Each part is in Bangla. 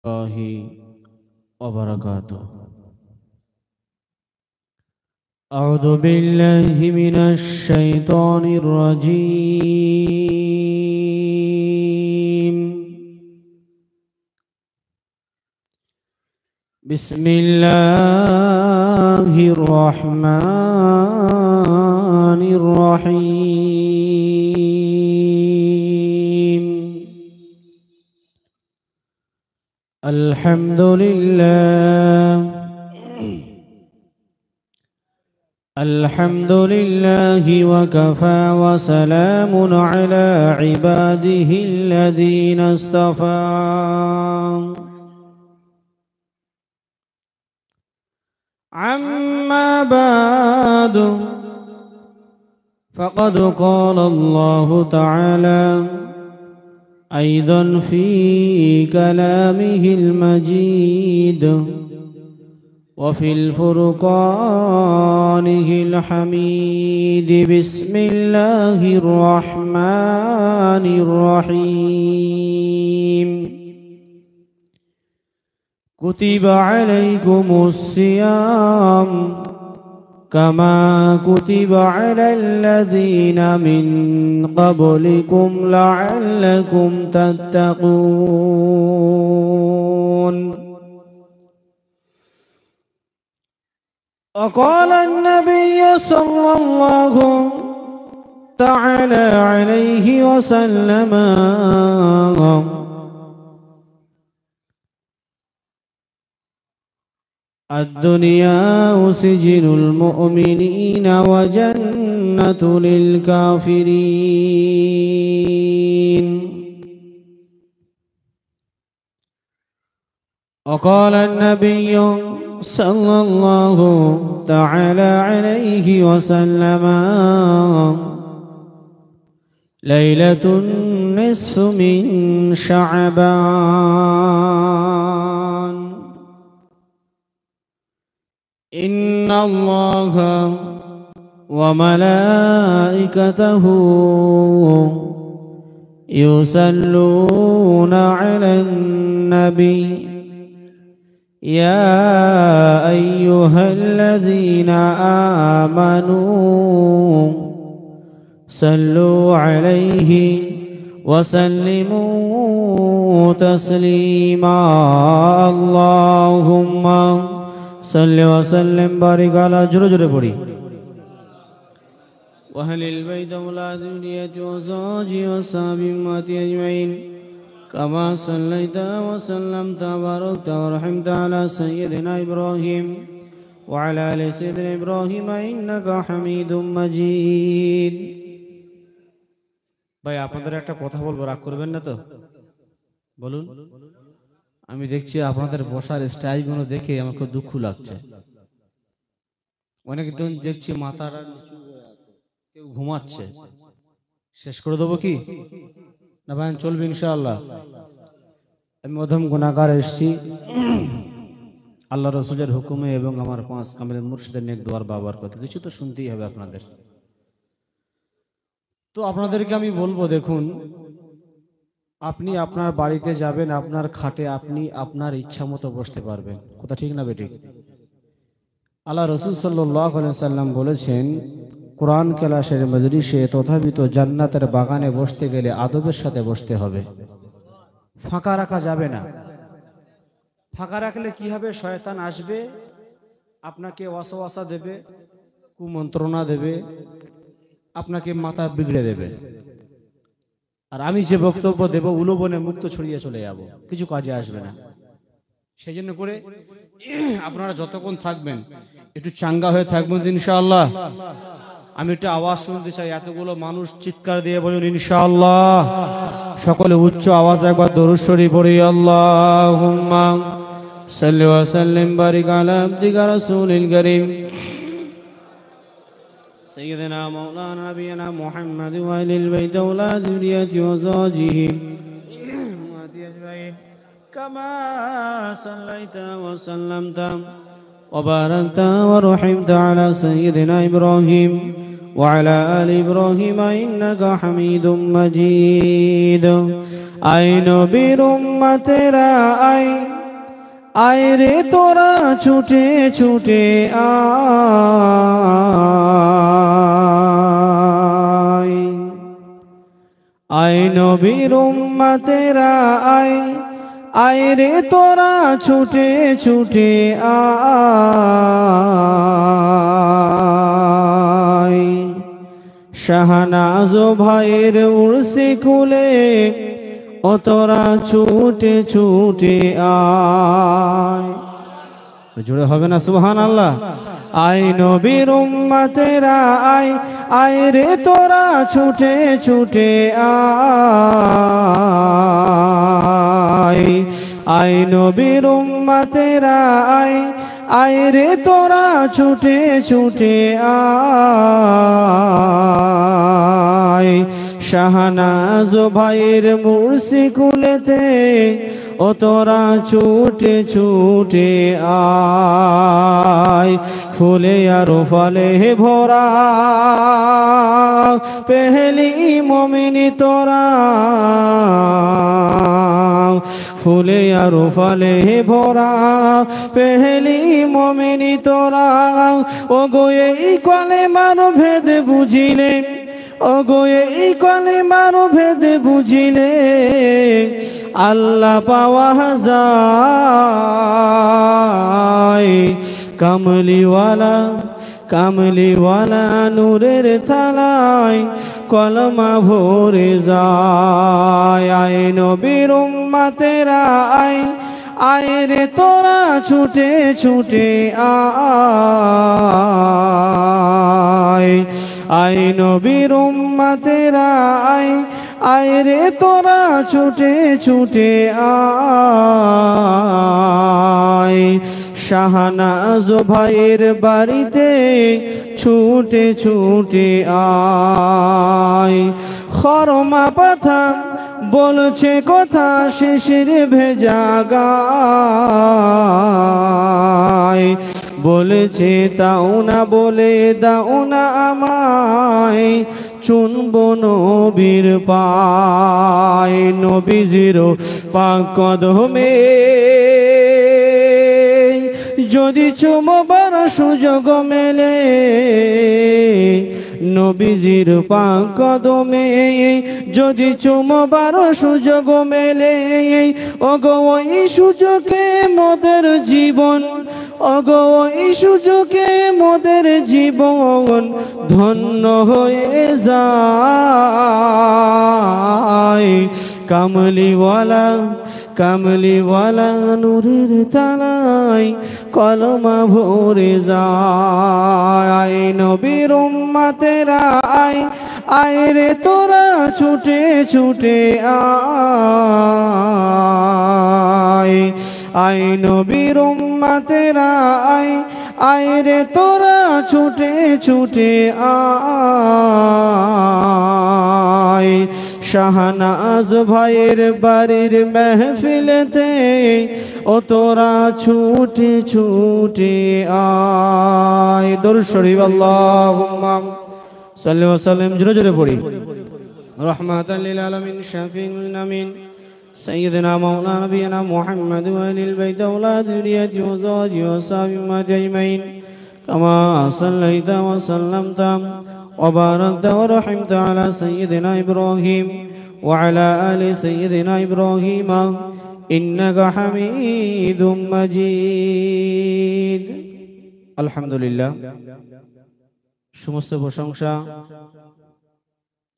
الله وبركاته. أعوذ بالله من الشيطان الرجيم. بسم الله الرحمن الرحيم. الحمد لله وكفى وسلام على عباده الذين اصطفى. عما بعد فقد قال الله تعالى أيضا في كلامه المجيد وفي الفرقانه الحميد. بسم الله الرحمن الرحيم. كتب عليكم الصيام كما كتب على الذين من قبلكم لعلكم تتقون. وقال النبي صلى الله تعالى عليه وسلم الدنيا سجن المؤمنين وجنة للكافرين. وقال النبي صلى الله تعالى عليه وسلم ليلة النصف من شعبان إن الله وملائكته يصلون على النبي يا أيها الذين آمنوا صلوا عليه وسلموا تسليما. اللهم صل وسلم بارك على جرجر بڑی وأهل البيت أولاد ذريته وأزواجه وصحبه أجمعين كما صليت وسلمت وباركت ورحمت على سيدنا إبراهيم وعلى آل سيدنا إبراهيم إنك حميد مجيد. ভাই আপনাদের একটা কথা বলবো, রাগ করবেন না তো? বলুন। আমি দেখছি আপনাদের বসার স্টাইলগুলো দেখে আমার খুব দুঃখ লাগছে। অনেকজন দেখছি মাথাটা নিচু হয়ে আছে, কেউ ঘুমাচ্ছে। শেষ করে দেবো কি না ভাই? চলবে ইনশাআল্লাহ। আমি মধ্যম গুনাহগার এসেছি আল্লাহ রসুলের হুকুমে এবং আমার পাঁচ কামেল মুর্শিদের নেক দোয়ার বাবার কথা কিছু তো শুনতেই হবে আপনাদের। তো আপনাদেরকে আমি বলবো, দেখুন, আপনি আপনার বাড়িতে যাবেন, আপনার খাটে আপনি আপনার ইচ্ছা মতো বসতে পারবেন। কথা ঠিক না বেঠিক? আল্লাহ রসুল সাল্লাল্লাহু আলাইহি ওয়াসাল্লাম বলেছেন, কোরআন ক্লাসের মজলিসে তথাপিত জান্নাতের বাগানে বসতে গেলে আদবের সাথে বসতে হবে, ফাঁকা রাখা যাবে না। ফাঁকা রাখলে কি হবে? শয়তান আসবে, আপনাকে ওয়াসওয়াসা দেবে, কুমন্ত্রণা দেবে, আপনাকে মাথা বিগড়ে দেবে। আর আমি যে বক্তব্য দেব উলুবনে মুক্ত ছড়িয়ে চলে যাব, কিছু কাজে আসবে না। সেই জন্য করে আপনারা যতক্ষণ থাকবেন একটু চাঙ্গা হয়ে থাকবেন ইনশাআল্লাহ। আমি একটু আওয়াজ শুনতে চাই, এতগুলো মানুষ চিৎকার দিয়ে বলুন ইনশাআল্লাহ। সকলে উচ্চ আওয়াজ একবার দরুদ শরীফ পড়ি। আল্লাহুম্মা সাল্লি ওয়া সাল্লিম বারিক আলা আবদিকা রাসূলিল কারীম سيدنا مولانا نبينا محمد وآل البيت أولاد ذريته وأزواجه أجمعين كما صليت وسلمت وباركت ورحمت على سيدنا إبراهيم وعلى آل إبراهيم إنك حميد مجيد. আয় নবীর উম্মতেরা আয়, আয় রে তোরা ছুটে ছুটে আয়, আয় নবীর উম্মতেরা আয়, আয় রে তোরা ছুটে ছুটে আয়। শাহনাজ ভাইয়ের উর্সে কুলে ও তোরা ছুটে ছুটে আয়। জুড়ে হবে না সুবহানাল্লাহ? আয় নবীর উম্মতেরা আয়, আয় রে তোরা ছুটে ছুটে আয়, আয় নবীর উম্মতেরা আয়, আয় রে তোরা ছুটে ছুটে আয়। শাহনাজ ভাইয়ের মুর্শি কুলেতে ও তোরা ছুটে ছুটে আয়। ফুলে আর ফলে ভরা পেহলি মুমিনি তোরা, ফুলে আর ফলে ভরা পেহলি মুমিনি তোরা। ও গো এই কলেমার ভেদ বুঝিলে, ও গো এই কলেমার ভেদ বুঝিলে আল্লাহ পাওয়া যায়। কামলিওয়ালা কামলিওয়ালা নূরের থালায় কলমা ভরে যায়। আয় নবীর উম্মতেরা আয়, আয় রে তোরা ছুটে ছুটে আয়, আয় নবীর উম্মতেরা আয়, আয় রে তোরা ছুটে ছুটে আয়। শাহনাজ ভাইয়ের বাড়িতে ছুটে ছুটে আয়। খরমা পাথা বলছে কথা শিশির ভেজা গায়, বলেছে তাও না বলে দাও না আমায়, চুনব নবীর পায়। নবীজির পাক কদমে যদি চুমবার সুযোগ মেলে, নবীজির পাক কদমে যদি চুমবার সুযোগ মেলে, ওগো ওই সুযোগে মোদের জীবন, ওগো ওই সুযোগে মোদের জীবন ধন্য হয়ে যায়। কামলিওয়ালা কামলিওয়ালা নূরের তালায় কলমা ভরে যায়। আয় নবীর উম্মতেরা আয়, আয় রে তোরা ছুটে ছুটে আয়, আয় নবীর উম্মতেরা আয়, আয় রে তোরা ছুটে ছুটে আয়। শাহনাজ ভাইয়ের বাড়ির মেহফিলেতে ও তোরা ছুটে ছুটে আয়। দরুদ শরীফ আল্লাহুম্মা সাল্লি ওয়া সাল্লিম জোরে জোরে পড়ি। রাহমাতাল লিল আলামিন শাফিউল আমিন سيدنا مولانا نبينا محمد وآل البيت أولاد ذريته وأزواجه وصحبه أجمعين كما صليت وسلمت وباركت ورحمت على سيدنا إبراهيم وعلى آل سيدنا إبراهيم إنك حميد مجيد الحمد لله সমস্ত প্রশংসা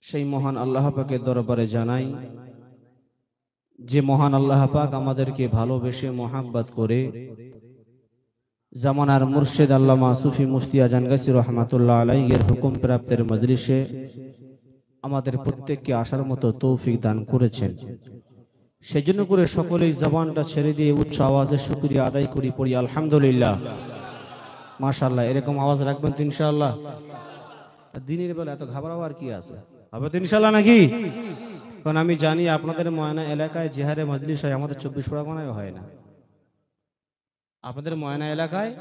সেই মহান আল্লাহ পাকের দরবারে জানাই, যে মহান আল্লাহ পাক আমাদেরকে ভালোবেসে মোহাব্বত করে জামানার মুর্শিদ আল্লামা সুফি মুফতি আজান গাছি রহমাতুল্লাহ আলাইহির হুকুম প্রাপ্তের মজলিসে আমাদের প্রত্যেককে আসার মতো তৌফিক দান করেছেন। সেজন্য করে সকলেই জবানটা ছেড়ে দিয়ে উচ্চ আওয়াজে শুকরিয়া আদায় করি, পড়ি আলহামদুলিল্লাহ। মাশাআল্লাহ, এরকম আওয়াজ রাখবেন তো ইনশাআল্লাহ। দিনের বেলা এত ঘাবড়াবার কি আছে, হবে তো ইনশাআল্লাহ নাকি? কারণ আমি জানি আপনাদের ময়না এলাকায় যে হারে মজলিস হয় আমাদের 24 পরগনায় হয় না। আপনাদের ময়না এলাকায়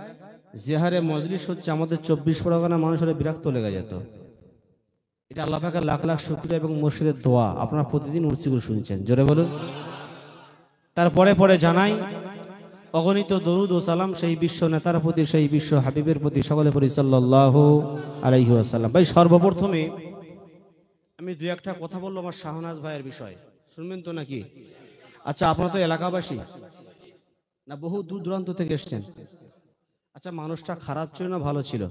যে হারে মজলিস হচ্ছে আমাদের 24 পরগনা মানুষের বিরক্ত লেগে যেত। এটা আল্লাহ পাকের লাখ লাখ শুকরিয়া এবং মুর্শিদের দোয়া। আপনারা প্রতিদিন উর্সিগুলো শুনছেন, জোরে বলুন। তারপরে পরে জানাই অগণিত দরুদ ও সালাম সেই বিশ্ব নেতার প্রতি, সেই বিশ্ব হাবিবের প্রতি, সকলে পড়ি সাল্লাল্লাহু আলাইহি ওয়াসাল্লাম। ভাই সর্বপ্রথমে আমি দুই একটা কথা বলবো আমার শাহনাজ ভাইয়ের বিষয়ে, শুনবেন তো নাকি? আচ্ছা, আপনারা তো এলাকাবাসী না, বহু দূর দূরান্ত থেকে এসছেন। আচ্ছা, মানুষটা খারাপ ছিল না ভালো ছিল?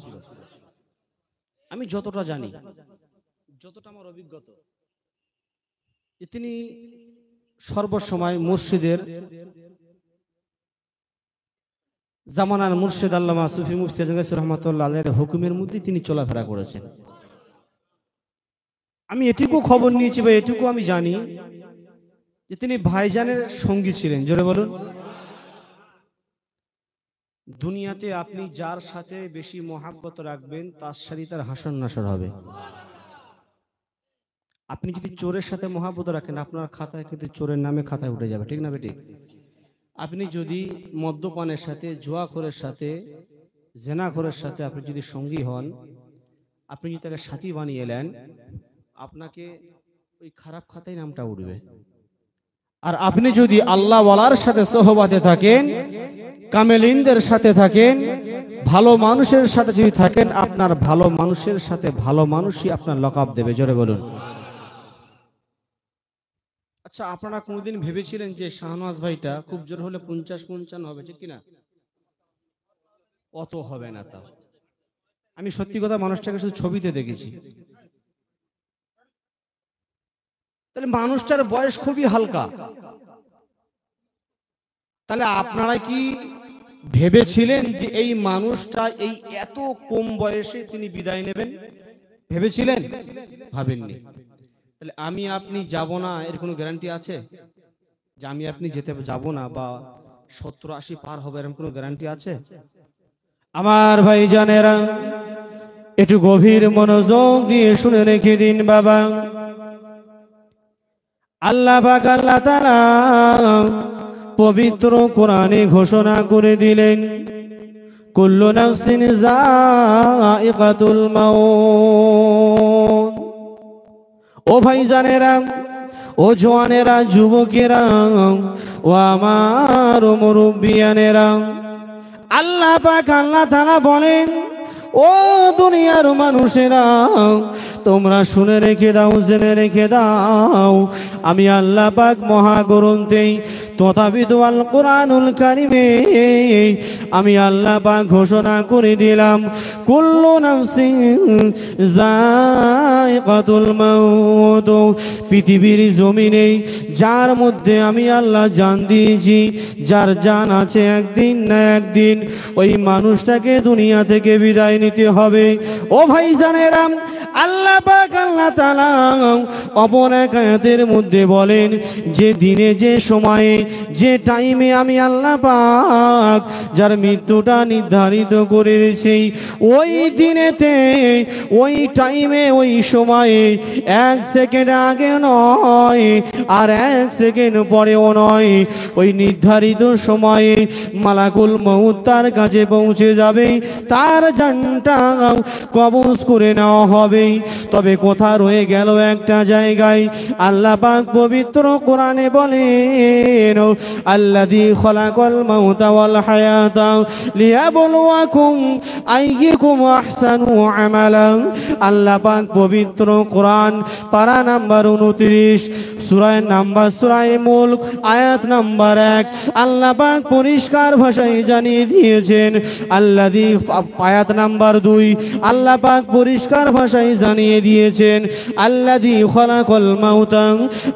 আমি যতটা জানি, যতটা আমার অভিজ্ঞতা, যে তিনি সর্বসময় মুর্শিদের জামানার মুর্শিদ আল্লামা সুফি মুফতি রহমাতুল্লাহ আলাইহির হুকুমের মধ্যে তিনি চলাফেরা করেছেন। আমি এটুকু খবর নিয়েছি বা এটুকু আমি জানি যে তিনি ভাইজানের সঙ্গী ছিলেন, জোরে বলুন। দুনিয়াতে আপনি যার সাথে বেশি মহাব্বত রাখবেন তার সাথে তার হাসন নাসর হবে। আপনি যদি চোরের সাথে মহাব্বত রাখেন আপনার খাতায় কিন্তু চোরের নামে খাতায় উঠে যাবে, ঠিক না বেটি? আপনি যদি মদ্যপানের সাথে, জুয়াখোরের সাথে, জেনাখোরের সাথে আপনি যদি সঙ্গী হন, আপনি যদি তাকে সাথী বানিয়ে এলেন, আপনাকে ওই খারাপ খাতায় নামটা উঠবে। আর আপনি যদি আল্লাহ ওয়ালার সাথে সোহবাতে থাকেন, কামেলিনদের সাথে থাকেন, ভালো মানুষের সাথে যদি থাকেন, আপনার ভালো মানুষের সাথে ভালো মানুষই আপনার লকাব দেবে, জোরে বলুন। আচ্ছা, আপনারা কোনোদিন ভেবেছিলেন যে শাহনাজ ভাইটা খুব জোর হলে 50-55 হবে, ঠিক কিনা? অত হবে না। তা আমি সত্যি কথা মানুষটাকে শুধু ছবিতে দেখেছি। তাহলে মানুষটার বয়স খুবই হালকা। তাহলে আপনারা কি ভেবেছিলেন যে এই মানুষটা এই এত কম বয়সে তিনি বিদায় নেবেন? ভেবেছিলেন? ভাবেননি। তাহলে আমি আপনি যাব না এর কোনো গ্যারান্টি আছে? যে আমি আপনি যেতে যাব না বা 70-80 পার হবে এরকম কোনো গ্যারান্টি আছে? আমার ভাইজানেরা একটু গভীর মনোযোগ দিয়ে শুনে রেখে দিন বাবা। আল্লাহ পাক আল্লাহ তাআলা পবিত্র কোরআনে ঘোষণা করে দিলেন, কুল্লু নাফসিন যায়িকাতুল মাউত। ও ভাইজানেরা, ও জওয়ানেরা, যুবকেরা, ও আমার মুরব্বিয়ানেরা, আল্লাহ পাক আল্লাহ তাআলা বলেন, ও দুনিয়ার মানুষেরা তোমরা শুনে রেখে দাও, জেনে রেখে দাও, আমি আল্লাহ পাক মহাগ্রন্থে তথাপিত আল কোরআনুল কারিমে আমি আল্লাহ পাক ঘোষণা করে দিলাম, কুল্লু নাফসিন যায়িকাতুল মাউত। পৃথিবীর জমিনে যার মধ্যে আমি আল্লাহ জান দিয়েছি, যার জান আছে একদিন না একদিন ওই মানুষটাকে দুনিয়া থেকে বিদায় নিতে হবে। ও ভাইজানেরা, আল্লাহ পাক আল্লাহ তাআলা অপর এক আয়াতের মধ্যে বলেন, যে দিনে, যে সময়ে, যে টাইমে আমি আল্লাহ পাক যার মৃত্যুটা নির্ধারিত করেছি, ওই দিনেতে, ওই টাইমে, ওই সময়ে 1 সেকেন্ড আগে নয় আর 1 সেকেন্ড পরেও নয়, ওই নির্ধারিত সময়ে মালাকুল মউত তার কাছে পৌঁছে যাবে, তার জানটা কবজ করে নেওয়া হবে। তবে কথা রয়ে গেল একটা জায়গায়। আল্লাহ পাক পবিত্র কোরআনে বলেন, আল্লাযী খালাকাল মাউতা ওয়াল হায়াতা লিয়াবলুয়াকুম আইয়ুকুম আহসানু আমালা। আল্লাহ পাক পবিত্র কোরআন পারা নাম্বার 29 সূরা নাম্বার সূরা মুলক আয়াত নাম্বার 1 আল্লাহ পাক পরিষ্কার ভাষায় জানিয়ে দিয়েছেন, আল্লাযী আয়াত নাম্বার 2 আল্লাহ পাক পরিষ্কার ভাষায় জানিয়ে দিয়েছেন, আল্লাযী খালাকাল মাউতা,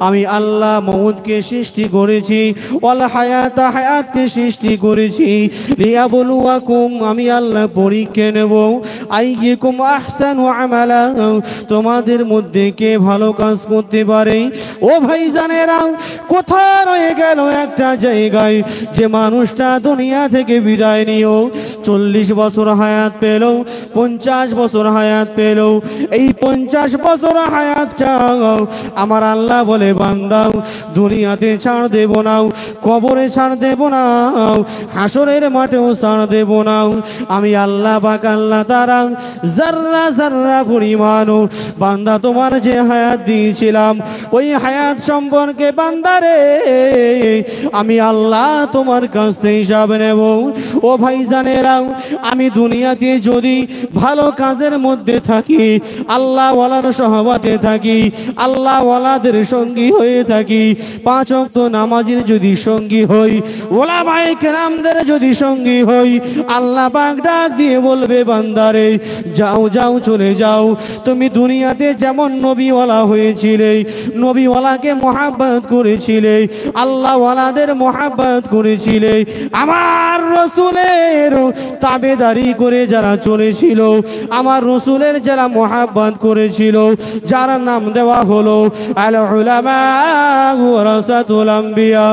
আমি আল্লাহ মউতকে সৃষ্টি করেছি, ওয়াল হায়াতা, হায়াতকে সৃষ্টি করেছি, লিয়াবলুয়াকুম, আমি আল্লাহ পরীক্ষা নেব, আইয়ুকুম আহসানু আমালা, তোমাদের মধ্যে কে ভালো কাজ করতে পারে। ও ভাইজানেরা, কোথার রয়ে গেল একটা জায়গায়, যে মানুষটা দুনিয়া থেকে বিদায় নিও 40 বছর হায়াত পেল, 50 বছর হায়াত পেল। এই 50 বছর হায়াতটা আমার আল্লাহ বলে বান্দা দুনিয়াতে ছাড় দেব না, কবরে ছাড় দেব না, হাসরের মাঠেও ছাড় দেব না। আমি আল্লাহ পাক আল্লাহ তাআলা যাররা যাররা পরিমাণও বান্দা তোমার যে হায়াত দিয়েছিলাম, ওই হায়াত সম্পর্কে বান্দারে আমি আল্লাহ তোমার কাছ থেকে হিসাব নেব। ও ভাইজানেরা, আমি দুনিয়াতে যদি ভালো কাজের মধ্যে থাকি, আল্লাহ ওয়ালার সহবতে থাকি, আল্লাহ ওয়ালাদের সঙ্গী হয়ে থাকি, 5 ওয়াক্ত নামাজের যদি সঙ্গী হই, ওলামায়ে কেরামদের যদি সঙ্গী হই, আল্লাহ পাক ডাক দিয়ে বলবে বান্দারে যাও যাও চলে যাও। তুমি দুনিয়াতে যেমন নবীওয়ালা হয়েছিলে, নবীওয়ালাকে মহাব্বত করেছিলে, আল্লাহ ওয়ালাদের মহাব্বত করেছিলে, আমার রসুলের তাবেদারি করে যারা চলেছিল, আমার রসুলের যারা মহাব্বত করেছিল, যারা নাম দেওয়া হলো আল উলামা ওয়ারাসাতুল আম্বিয়া,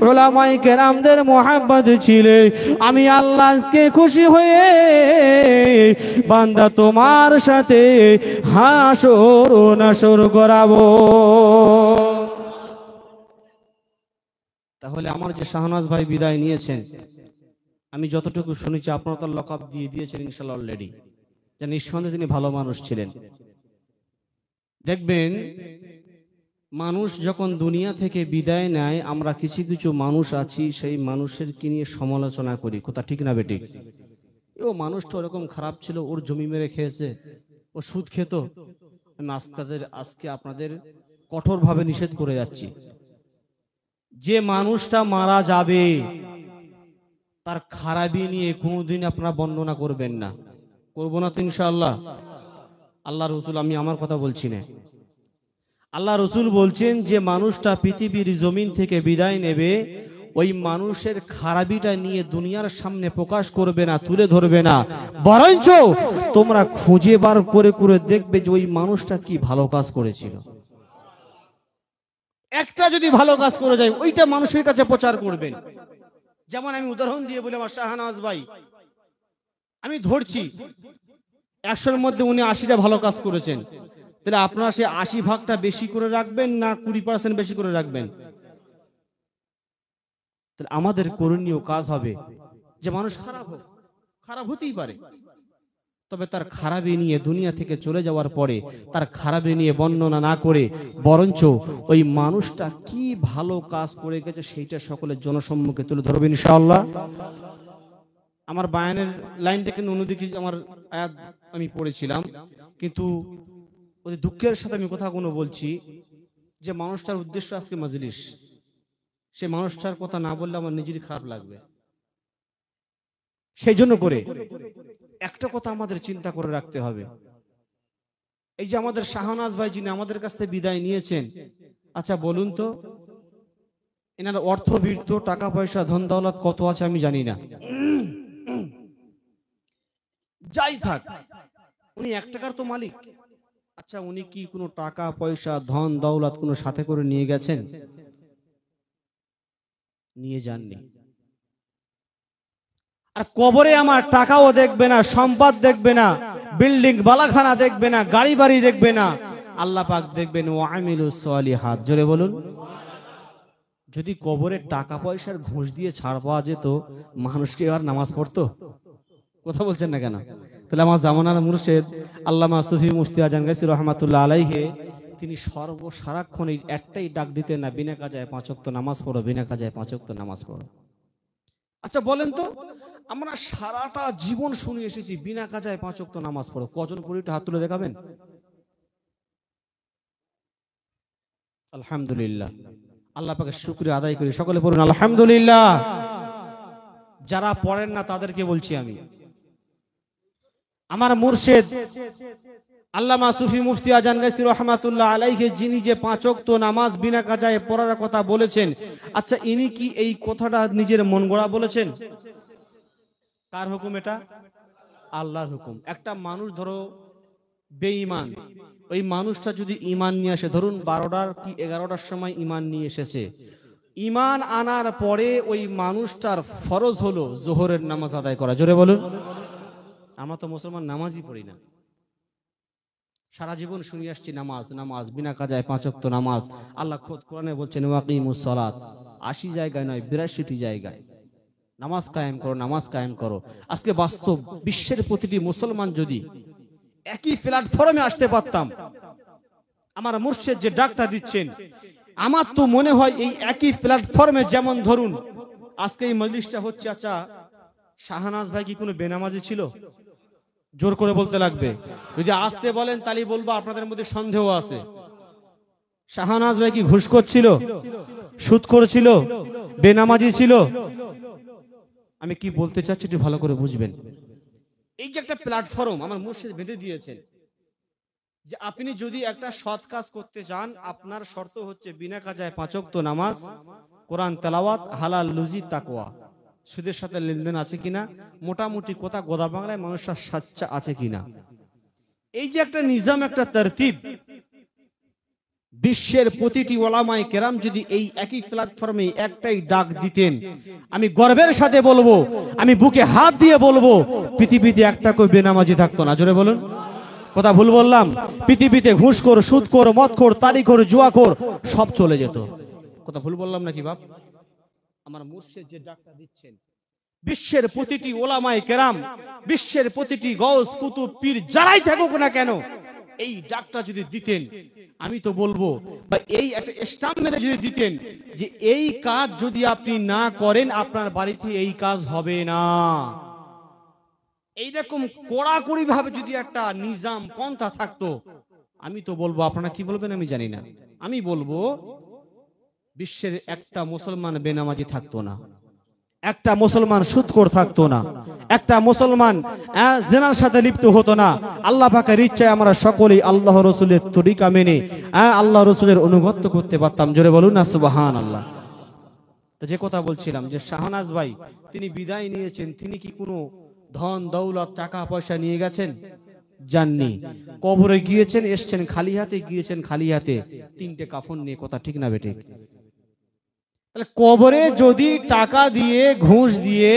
উলামায়ে কেরামদের মহাব্বত ছিলে, আমি আল্লাহ আজকে খুশি হয়ে বান্দা তোমার সাথে হাসর ও নাসর করাবো। তাহলে আমার যে শাহনাজ ভাই বিদায় নিয়েছেন, আমি যতটুকু শুনেছি আপনারা তো লকআপ দিয়ে দিয়েছেন ইনশাআল্লাহ অলরেডি, যে নিঃসন্দেহে তিনি ভালো মানুষ ছিলেন। দেখবেন মানুষ যখন দুনিয়া থেকে বিদায় নেয়, আমরা কিছু কিছু মানুষ আছি সেই মানুষের কি নিয়ে সমালোচনা করি, কথা ঠিক না বেঠিক? ও মানুষটা ওরকম খারাপ ছিল, ওর জমি মেরে খেয়েছে, ও সুদ খেত। আমি আজকে আপনাদের কঠোরভাবে নিষেধ করে যাচ্ছি, যে মানুষটা মারা যাবে তার খারাপি নিয়ে কোনোদিন আপনারা বর্ণনা করবেন না। করবো না তো ইনশাআল্লাহ। আল্লাহ রসুল, আমি আমার কথা বলছি না, আল্লাহ রসুল বলছেন যে মানুষটা পৃথিবীর জমিন থেকে বিদায় নেবে, ওই মানুষের খারাপিটা নিয়ে দুনিয়ার সামনে প্রকাশ করবে না, তুলে ধরবে না, বরঞ্চ তোমরা খুঁজে বার করে করে দেখবে যে ওই মানুষটা কি ভালো কাজ করেছিল। একটা যদি ভালো কাজ করে যায়, ওইটা মানুষের কাছে প্রচার করবেন। যেমন আমি উদাহরণ দিয়ে বলি, আমার শাহনাজ ভাই, আমি ধরছি 100-এর মধ্যে উনি 80টা ভালো কাজ করেছেন, তাহলে আপনারা সে 80 ভাগটা বেশি করে রাখবেন না 20% বেশি করে রাখবেন? তাহলে আমাদের করণীয় কাজ হবে যে মানুষ খারাপ হোক, খারাপ হতেই পারে, তবে তার খারাপি নিয়ে দুনিয়া থেকে চলে যাওয়ার পরে তার খারাপি নিয়ে বর্ণনা না করে বরঞ্চ ওই মানুষটা কি ভালো কাজ করে গেছে সেইটা সকলের জনসম্মুখে তুলে ধরবেন ইনশাআল্লাহ। আমার বায়ানের লাইনটা কিন্তু অন্যদিকে আমার আয়াত আমি পড়েছিলাম, কিন্তু ওই দুঃখের সাথে আমি কথাগুলো বলছি যে মানুষটার উদ্দেশ্য আজকে মাজলিস, সে মানুষটার কথা না বললে আমার নিজেরই খারাপ লাগবে। সেই জন্য করে একটা কথা আমাদের চিন্তা করে রাখতে হবে, এই যে আমাদের শাহনাজ ভাই যিনি আমাদের কাছ থেকে বিদায় নিয়েছেন, আচ্ছা বলুন তো এনার অর্থবৃত্ত, টাকা পয়সা, ধন দৌলত কত আছে আমি জানি না, যাই থাক উনি 1 টাকার তো মালিক। আচ্ছা উনি কি কোনো টাকা পয়সা, ধন দৌলত কোনো সাথে করে নিয়ে গেছেন? নিয়ে যাননি। আর কবরে আমার টাকাও দেখবে না, সম্পদ দেখবে না, বিল্ডিং বালাখানা দেখবে না, গাড়ি বাড়ি দেখবে না, আল্লাহ পাক দেখবেন ওয়া আমিলুস সলিহাত। জোরে বলুন। যদি কবরে টাকা পয়সার ঘুষ দিয়ে ছাড় পাওয়া যেত, মানুষটি আর নামাজ পড়তো? কথা বলছেন না কেন? তাহলে আমার জামানার মুর্শিদ আল্লামা সুফি মুফতি আজান গায়সী রহমাতুল্লাহ আলাইহি, তিনি সারাক্ষণ একটাই ডাক দিতেন না, বিনা কাজায় 5 ওয়াক্ত নামাজ পড়ো, বিনা কাজায় 5 ওয়াক্ত নামাজ পড়ো। আচ্ছা বলেন তো, আমরা সারাটা জীবন শুনে এসেছি বিনা কাজায় 5 ওয়াক্ত নামাজ পড়ো, কজন পড়ি একটু হাত তুলে দেখাবেন? আলহামদুলিল্লাহ, আল্লাহ পাকের শুকরিয়া আদায় করি, সকলে পড়ুন আলহামদুলিল্লাহ। যারা পড়েন না তাদেরকে বলছি আমি, আমার মুর্শিদ আল্লামা সুফি মুফতি আজান গায়সী রহমাতুল্লাহ আলাইহি, যিনি যে 5 ওয়াক্ত নামাজ বিনা কাজায় পড়ার কথা বলেছেন, আচ্ছা ইনি কি এই কথাটা নিজের মন গড়া বলেছেন? কার হুকুম এটা? আল্লাহর হুকুম। একটা মানুষ ধরো বেঈমান, ওই মানুষটা যদি ঈমান নিয়ে আসে, ধরুন 12টার কি 11টার সময় ঈমান নিয়ে এসেছে, ঈমান আনার পরে ওই মানুষটার ফরজ হলো যোহরের নামাজ আদায় করা। জোরে বলুন। আমরা তো মুসলমান নামাজই পড়ি না, সারা জীবন শুনে আসছি নামাজ নামাজ, বিনা কাজায় 5 ওয়াক্ত নামাজ। আল্লাহ খোদ কোরআনে বলছেন ওয়াকিমুস সালাত, 80 জায়গায় নয় 82টি জায়গায় নামাজ কায়েম করো, নামাজ কায়েম করো। আজকে বাস্তব বিশ্বের প্রতিটি মুসলমান যদি একই প্ল্যাটফর্মে আসতে পারতাম, আমার মুর্শিদ যে ডাকটা দিচ্ছেন, আমার তো মনে হয় এই একই প্ল্যাটফর্মে, যেমন ধরুন আজকে এই মজলিসটা হচ্ছে, আচ্ছা শাহনাজ ভাই কি কোনো বেনামাজি ছিল? জোর করে বলতে লাগবে। যদি আসতে বলেন তাহলে বলবো আপনাদের মধ্যে সন্দেহ আছে। শাহনাজ ভাই কি ঘুষখোর ছিল, সুদখোর ছিল, বেনামাজি ছিল? আমি কি বলতে চাচ্ছি একটু ভালো করে বুঝবেন। এই যে একটা প্ল্যাটফর্ম আমার মুর্শিদ বেঁধে দিয়েছেন, যে আপনি যদি একটা সৎ কাজ করতে চান, আপনার শর্ত হচ্ছে বিনা কাজায় 5 ওয়াক্ত নামাজ, কোরআন তেলাওয়াত, হালাল রুজি, তাকওয়া। সুদের সাথে লেনদেন আছে কিনা, মোটামুটি কথা গোদা বাংলায় মানুষের সাচ্চা আছে কিনা। এই যে একটা নিজাম, একটা তারতিব, বিশ্বের প্রতিটি ওলামায়ে কেরাম যদি এই একই প্ল্যাটফর্মে একটাই ডাক দিতেন, আমি গর্বের সাথে বলবো, আমি বুকে হাত দিয়ে বলবো, পৃথিবীতে একটা কেউ বেনামাজি থাকতো না। জোরে বলুন। কথা ভুল বললাম? পৃথিবীতে ঘুষখোর, সুদখোর, মদখোর, তারিখোর, জুয়াখোর সব চলে যেত। কথা ভুল বললাম নাকি বাপ? আমার মুর্শিদ যে ডাকটা দিচ্ছেন, বিশ্বের প্রতিটি ওলামায়ে কেরাম, বিশ্বের প্রতিটি গওস, কুতুব, পীর যারাই থাকুক না কেন, এই ডাকটা যদি দিতেন, আমি তো বলবো, বা এই একটা স্টাম্প মেরে যদি দিতেন যে এই কাজ যদি আপনি না করেন আপনার বাড়িতে এই কাজ হবে না, এইরকম কড়াকড়ি ভাবে যদি একটা নিজাম পন্থা থাকতো, আমি তো বলবো, আপনারা কি বলবেন আমি জানি না, আমি বলবো বিশ্বের একটা মুসলমান বেনামাজি থাকতো না, একটা মুসলমান সুদখোর থাকতো না, একটা মুসলমান জিনার সাথে লিপ্ত হতো না। আল্লাহ পাকের ইচ্ছায় আমরা সকলেই আল্লাহ রাসূলের তরিকা মেনে আল্লাহ রাসূলের অনুগত করতে পারতাম। জোরে বলুন না সুবহানাল্লাহ। তো যে কথা বলছিলাম, যে শাহনাজ ভাই তিনি বিদায় নিয়েছেন, তিনি কি কোনো ধন দৌলত টাকা পয়সা নিয়ে গেছেন? যাননি। কবরে গিয়েছেন, এসছেন খালি হাতে, গিয়েছেন খালি হাতে, 3টে কাফন নিয়ে। কথা ঠিক না বেঠিক? তাহলে কবরে যদি টাকা দিয়ে, ঘুষ দিয়ে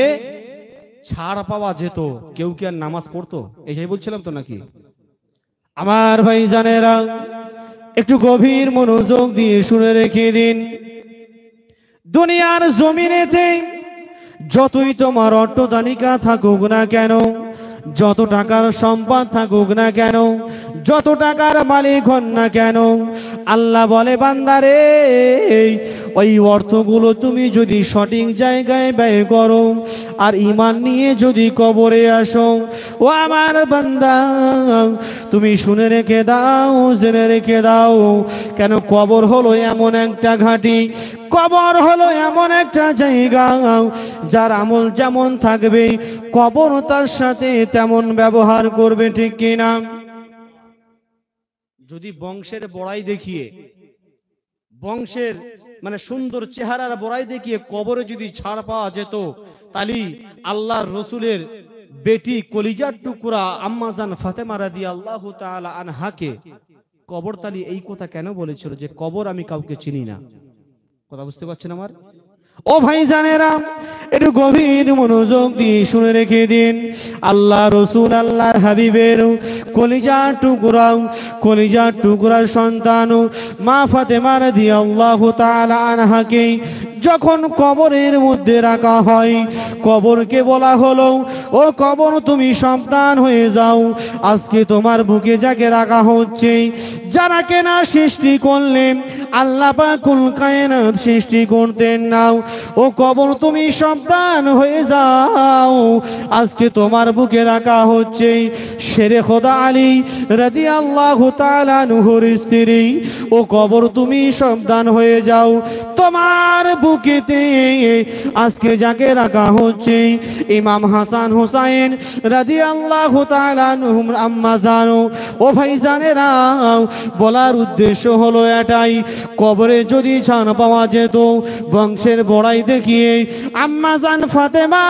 ছাড় পাওয়া যেত, কেউ কি আর নামাজ পড়তো? এই বলছিলাম তো নাকি? আমার ভাই জানেরা, একটু গভীর মনোযোগ দিয়ে শুনে রেখে দিন। দুনিয়ার জমিনেতে যতই তোমার অট্টদানিকা থাকুক না কেন, যত টাকার সম্পদ থাকুক না কেন, যত টাকার মালিক হন না কেন, আল্লাহ বলে বান্দারে, ওই অর্থগুলো তুমি যদি সঠিক জায়গায় ব্যয় করো আর ঈমান নিয়ে যদি কবরে আসো, ও আমার বান্দা, তুমি শুনে রেখে দাও, জেনে রেখে দাও, কেন কবর হলো এমন একটা ঘাঁটি, কবর হলো এমন একটা জায়গা, যার আমল যেমন থাকবে কবর তার সাথে তেমন ব্যবহার করবে। ঠিক কিনা? যদি বংশের বড়াই দেখিয়ে, বংশের মানে সুন্দর চেহারার বড়াই দেখিয়ে কবরে যদি ছাড় পাওয়া যেত, তাহলে আল্লাহর রসুলের বেটি কলিজার টুকরা আম্মাজান ফাতেমা রাদিয়াল্লাহু তাআলা আনহাকে কবর তালি এই কথা কেন বলেছিল যে কবর আমি কাউকে চিনি না? কথা বুঝতে পারছেন আমার? ও ভাই জানেরা, একটু গভীর মনোযোগ দিয়ে শুনে রেখে দিন। আল্লাহ রসুল, আল্লাহর হাবিবের কলিজার টুকরা, কলিজার টুকরার সন্তান মা ফাতেমা রাদিয়াল্লাহু তাআলা আনহাকে যখন কবরের মধ্যে রাখা হয়, কবরকে বলা হলো, ও কবর তুমি সাবধান হয়ে যাও, আজকে তোমার বুকে যাকে রাখা হচ্ছে, যারা কেনা সৃষ্টি করলেন আল্লাহ পাকুল কায়নাত সৃষ্টি করতেন না, ও কবর তুমি সাবধান হয়ে যাও, আজকে তোমার বুকে রাখা হচ্ছে শেরে খোদা আলী রাদিয়াল্লাহু তাআলা আনহুর স্ত্রী, ও কবর তুমি সাবধান হয়ে যাও, তোমার বুকেতে আজকে যাকে রাখা হচ্ছে ইমাম হাসান হুসাইন রাদিয়াল্লাহু তাআলা আনহুম আম্মা জানো। ও ভাইজানেরা, বলার উদ্দেশ্য হলো এটাই, কবরে যদি ছাড় পাওয়া যেত, বংশের বড়াই দেখিয়ে আম্মা জান ফাতেমা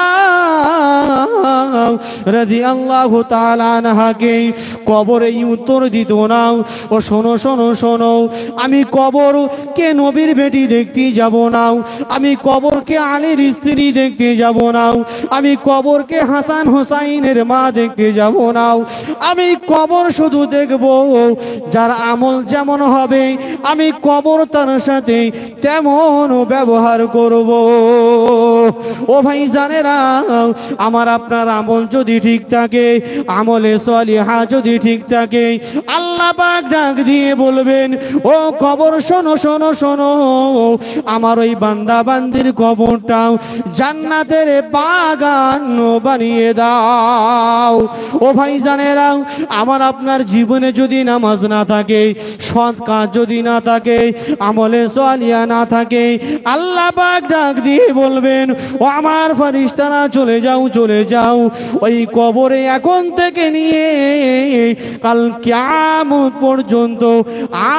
রাদিয়াল্লাহু তাআলা আনহাকে কবরে উত্তর দিত না, ও শোনো শোনো শোনো, আমি কবর কে নবীর বেটি দেখতে যাব না, আমি কবরকে আলীর স্ত্রী দেখতে যাব না, আমি কবরকে হাসান হোসাইনের মা দেখতে যাব না, আমি কবর শুধু দেখব যার আমল যেমন হবে আমি কবর তার সাথে তেমন ব্যবহার করব। ও ভাই জানেরা, আমার আপনার আমল যদি ঠিক থাকে, আমলে সলিহা যদি ঠিক থাকে, আল্লাহ পাক ডাক দিয়ে বলবেন, ও কবর শোনো শোনো শোনো, আমার ওই বান্দা বান্দির কবরটাও জান্নাতের বাগান বানিয়ে দাও। ও ভাই জানেরা, আমার আপনার জীবনে যদি নামাজ না থাকে, সৎ কাজ যদি না থাকে, আমলে সলিহা না থাকে, আল্লাহ পাক ডাক দিয়ে বলবেন, ও আমার ফেরেশতারা চলে যাও চলে যাও, ওই কবরে এখন থেকে নিয়ে কাল কিয়ামত পর্যন্ত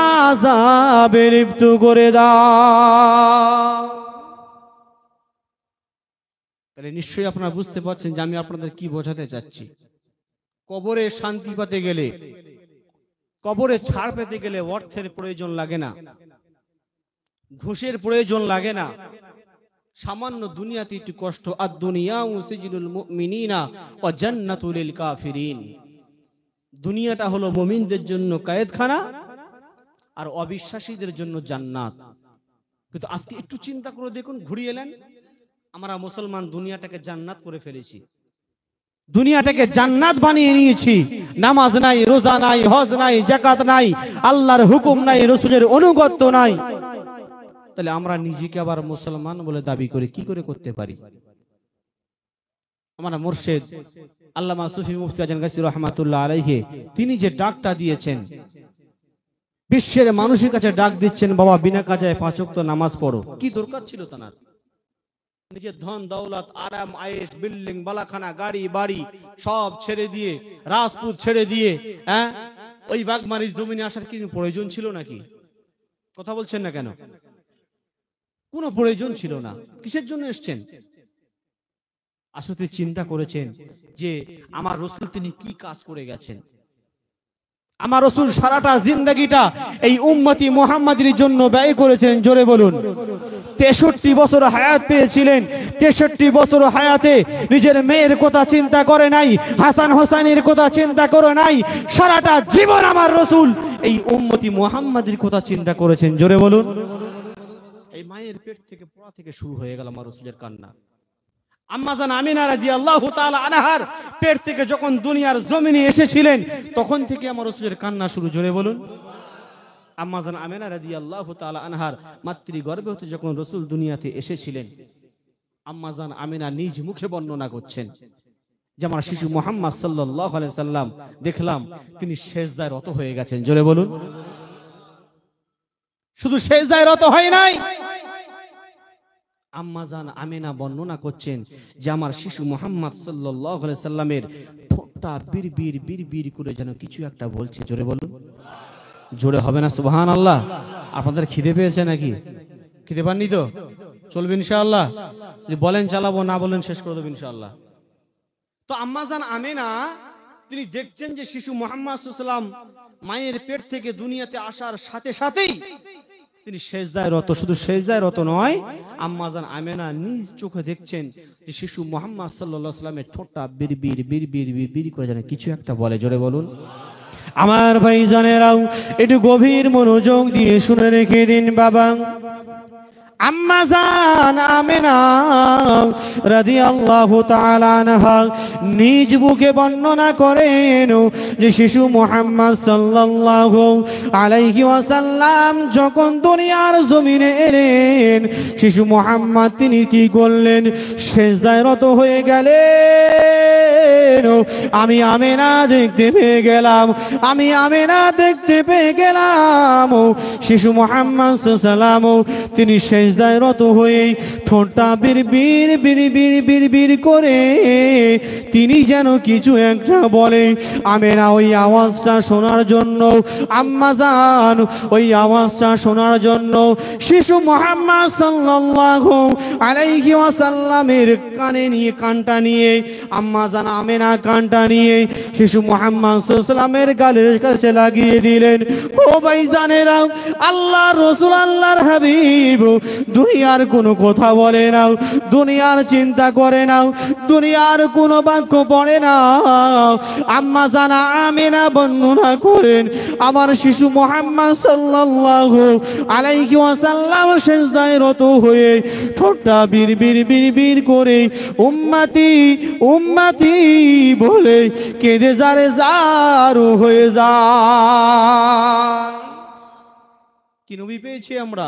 আযাবে লিপ্ত করে দাও। তাহলে নিশ্চয়ই আপনারা বুঝতে পারছেন যে আমি আপনাদের কি বোঝাতে চাচ্ছি। কবরে শান্তি পেতে গেলে, কবরে ছাড় পেতে গেলে অর্থের প্রয়োজন লাগে না, ঘুষের প্রয়োজন লাগে না, সামান্য দুনিয়াতে একটু কষ্ট। আর দুনিয়া সিজনুল মুমিনিনা ওয়া জান্নাতুল লিল কাফিরিন, দুনিয়াটা হলো মুমিনদের জন্য কয়েদখানা আর অবিশ্বাসীদের জন্য জান্নাত। কিন্তু আজকে একটু চিন্তা করে দেখুন, ঘুরিয়ে এলেন, আমরা মুসলমান দুনিয়াটাকে জান্নাত করে ফেলেছি, দুনিয়াটাকে জান্নাত বানিয়ে নিয়েছি। নামাজ নাই, রোজা নাই, হজ নাই, যাকাত নাই, আল্লাহর হুকুম নাই, রাসূলের অনুগত্য নাই। তাহলে আমরা নিজেকে আবার মুসলমান বলে দাবি করে কি করে করতে পারি? আমার মুর্শিদ আল্লামা সুফি মুফতি আজান গাছি রহমাতুল্লাহ আলাইহি, তিনি যে ডাকটা দিয়েছেন, বিশ্বের মানুষের কাছে ডাক দিচ্ছেন, বাবা বিনা কাজায় 5 ওয়াক্ত নামাজ পড়ো। কি দরকার ছিল তার? নিজের ধন দৌলত, আরাম আয়েশ, বিল্ডিং, বালাখানা, গাড়ি বাড়ি সব ছেড়ে দিয়ে, রাজপুত ছেড়ে দিয়ে, ওই বাগমারির জমিনে আসার কি প্রয়োজন ছিল নাকি? কথা বলছেন না কেন? কোনো প্রয়োজন ছিল না। কিসের জন্য এসছেন? আসলে চিন্তা করেছেন যে আমার রাসূল তিনি কি কাজ করে গেছেন? আমার রাসূল সারাটা জিন্দেগিটা এই উম্মতি মুহাম্মাদের জন্য ব্যয় করেছেন। জোরে বলুন। 63 বছর হায়াত পেয়েছিলেন। 63 বছর হায়াতে নিজের মেয়ের কথা চিন্তা করে নাই, হাসান হোসেনের কথা চিন্তা করে নাই। সারাটা জীবন আমার রাসূল এই উম্মতি মুহাম্মাদের কথা চিন্তা করেছেন। জোরে বলুন। এই মায়ের পেট থেকে পড়া থেকে শুরু হয়ে গেল আমার রাসূলের কান্না। আম্মা জান আমিনা রাদিয়াল্লাহু তাআলা আনহার পেট থেকে যখন দুনিয়ার জমিনে এসেছিলেন তখন থেকে আমার রাসূলের কান্না শুরু। জোরে বলুন। আম্মা জান আমিনা রাদিয়াল্লাহু তাআলা আনহার মাতৃগর্ভে হতে যখন রাসূল দুনিয়াতে এসেছিলেন, আম্মা জান আমিনা নিজ মুখে বর্ণনা করছেন যে আমার শিশু মুহাম্মদ সাল্লাল্লাহু আলাইহি সাল্লাম দেখলাম তিনি সেজদায় রত হয়ে গেছেন। জোরে বলুন। শুধু সেজদায় রত হয় নাই, আম্মা জান আমিনা বর্ণনা করছেন যে আমার শিশু মুহাম্মদ সাল্লাল্লাহু আলাইহি সাল্লামের ঠোঁটটা বিড়বিড় বিড়বিড় করে যেন কিছু একটা বলছে। জোরে বলুন। জোরে হবে না সুবহানাল্লাহ? আপনাদের খিদে পেয়েছে নাকি? খিদে পাননি তো? চলবে ইনশাআল্লাহ? যদি বলেন চালাবো, না বলেন শেষ করে দেব ইনশাআল্লাহ। তো আম্মা জান আমিনা তিনি দেখছেন যে শিশু মুহাম্মদ সাল্লাল্লাহু আলাইহি সাল্লাম মায়ের পেট থেকে দুনিয়াতে আসার সাথে সাথেই তিনি সেজদায় রত। শুধু সেজদায় রত নয়, আম্মা জান আমিনা নিজ চোখে দেখছেন যে শিশু মুহাম্মদ সাল্লাল্লাহু আলাইহি সাল্লামের ঠোঁটটা বিড়বিড় বিড়বিড় বিড়বিড় করে যেন কিছু একটা বলে। জোরে বলুন। আমার ভাইজানেরাও একটু গভীর মনোযোগ দিয়ে শুনে রেখে দিন বাবা। আম্মা জান আমিনা রাদিয়াল্লাহু তাআলা আনহা নিজ মুখে বর্ণনা করেন যে শিশু মুহাম্মদ সাল্লাল্লাহু আলাইহি ওয়াসাল্লাম যখন দুনিয়ার জমিনে এলেন, শিশু মুহাম্মদ তিনি কি করলেন? সেজদায় রত হয়ে গেলেন। আমি আমিনা দেখতে পেয়ে গেলাম, আমি আমিনা দেখতে পেয়ে গেলাম শিশু মুহাম্মদ সাল্লাল্লাহু আলাইহি ওয়াসাল্লাম তিনি সেজদায় রত হয়ে ঠোঁটটা বিড়বিড় বিড়বিড় বিড়বিড় করে তিনি যেন কিছু একটা বলে। আমিনা ওই আওয়াজটা শোনার জন্য, আম্মা জান ওই আওয়াজটা শোনার জন্য শিশু মুহাম্মদ সাল্লাল্লাহু আলাইহি ওয়াসাল্লামের কানটা নিয়ে আম্মা জান আমিনা কানটা নিয়ে শিশু মুহাম্মদ সাল্লাল্লাহু আলাইহি ওয়াসাল্লামের গালের কাছে লাগিয়ে দিলেন। ও ভাইজানেরা, আল্লাহর রাসূল আল্লাহর হাবিব দুনিয়ার কোনো কথা বলে না, দুনিয়ার চিন্তা করে না, দুনিয়ার কোনো বাক্য পড়ে না। আম্মা জানা আমিনা বর্ণনা করেন, আমার শিশু মুহাম্মদ সাল্লাল্লাহু আলাইহি ওয়াসাল্লাম সিজদায় রত হয়ে ঠোঁটটা বিড়বিড় করে উম্মতি উম্মতি বলে কেঁদে যারে জারু হয়ে যায়। কি নবী পেয়েছি আমরা,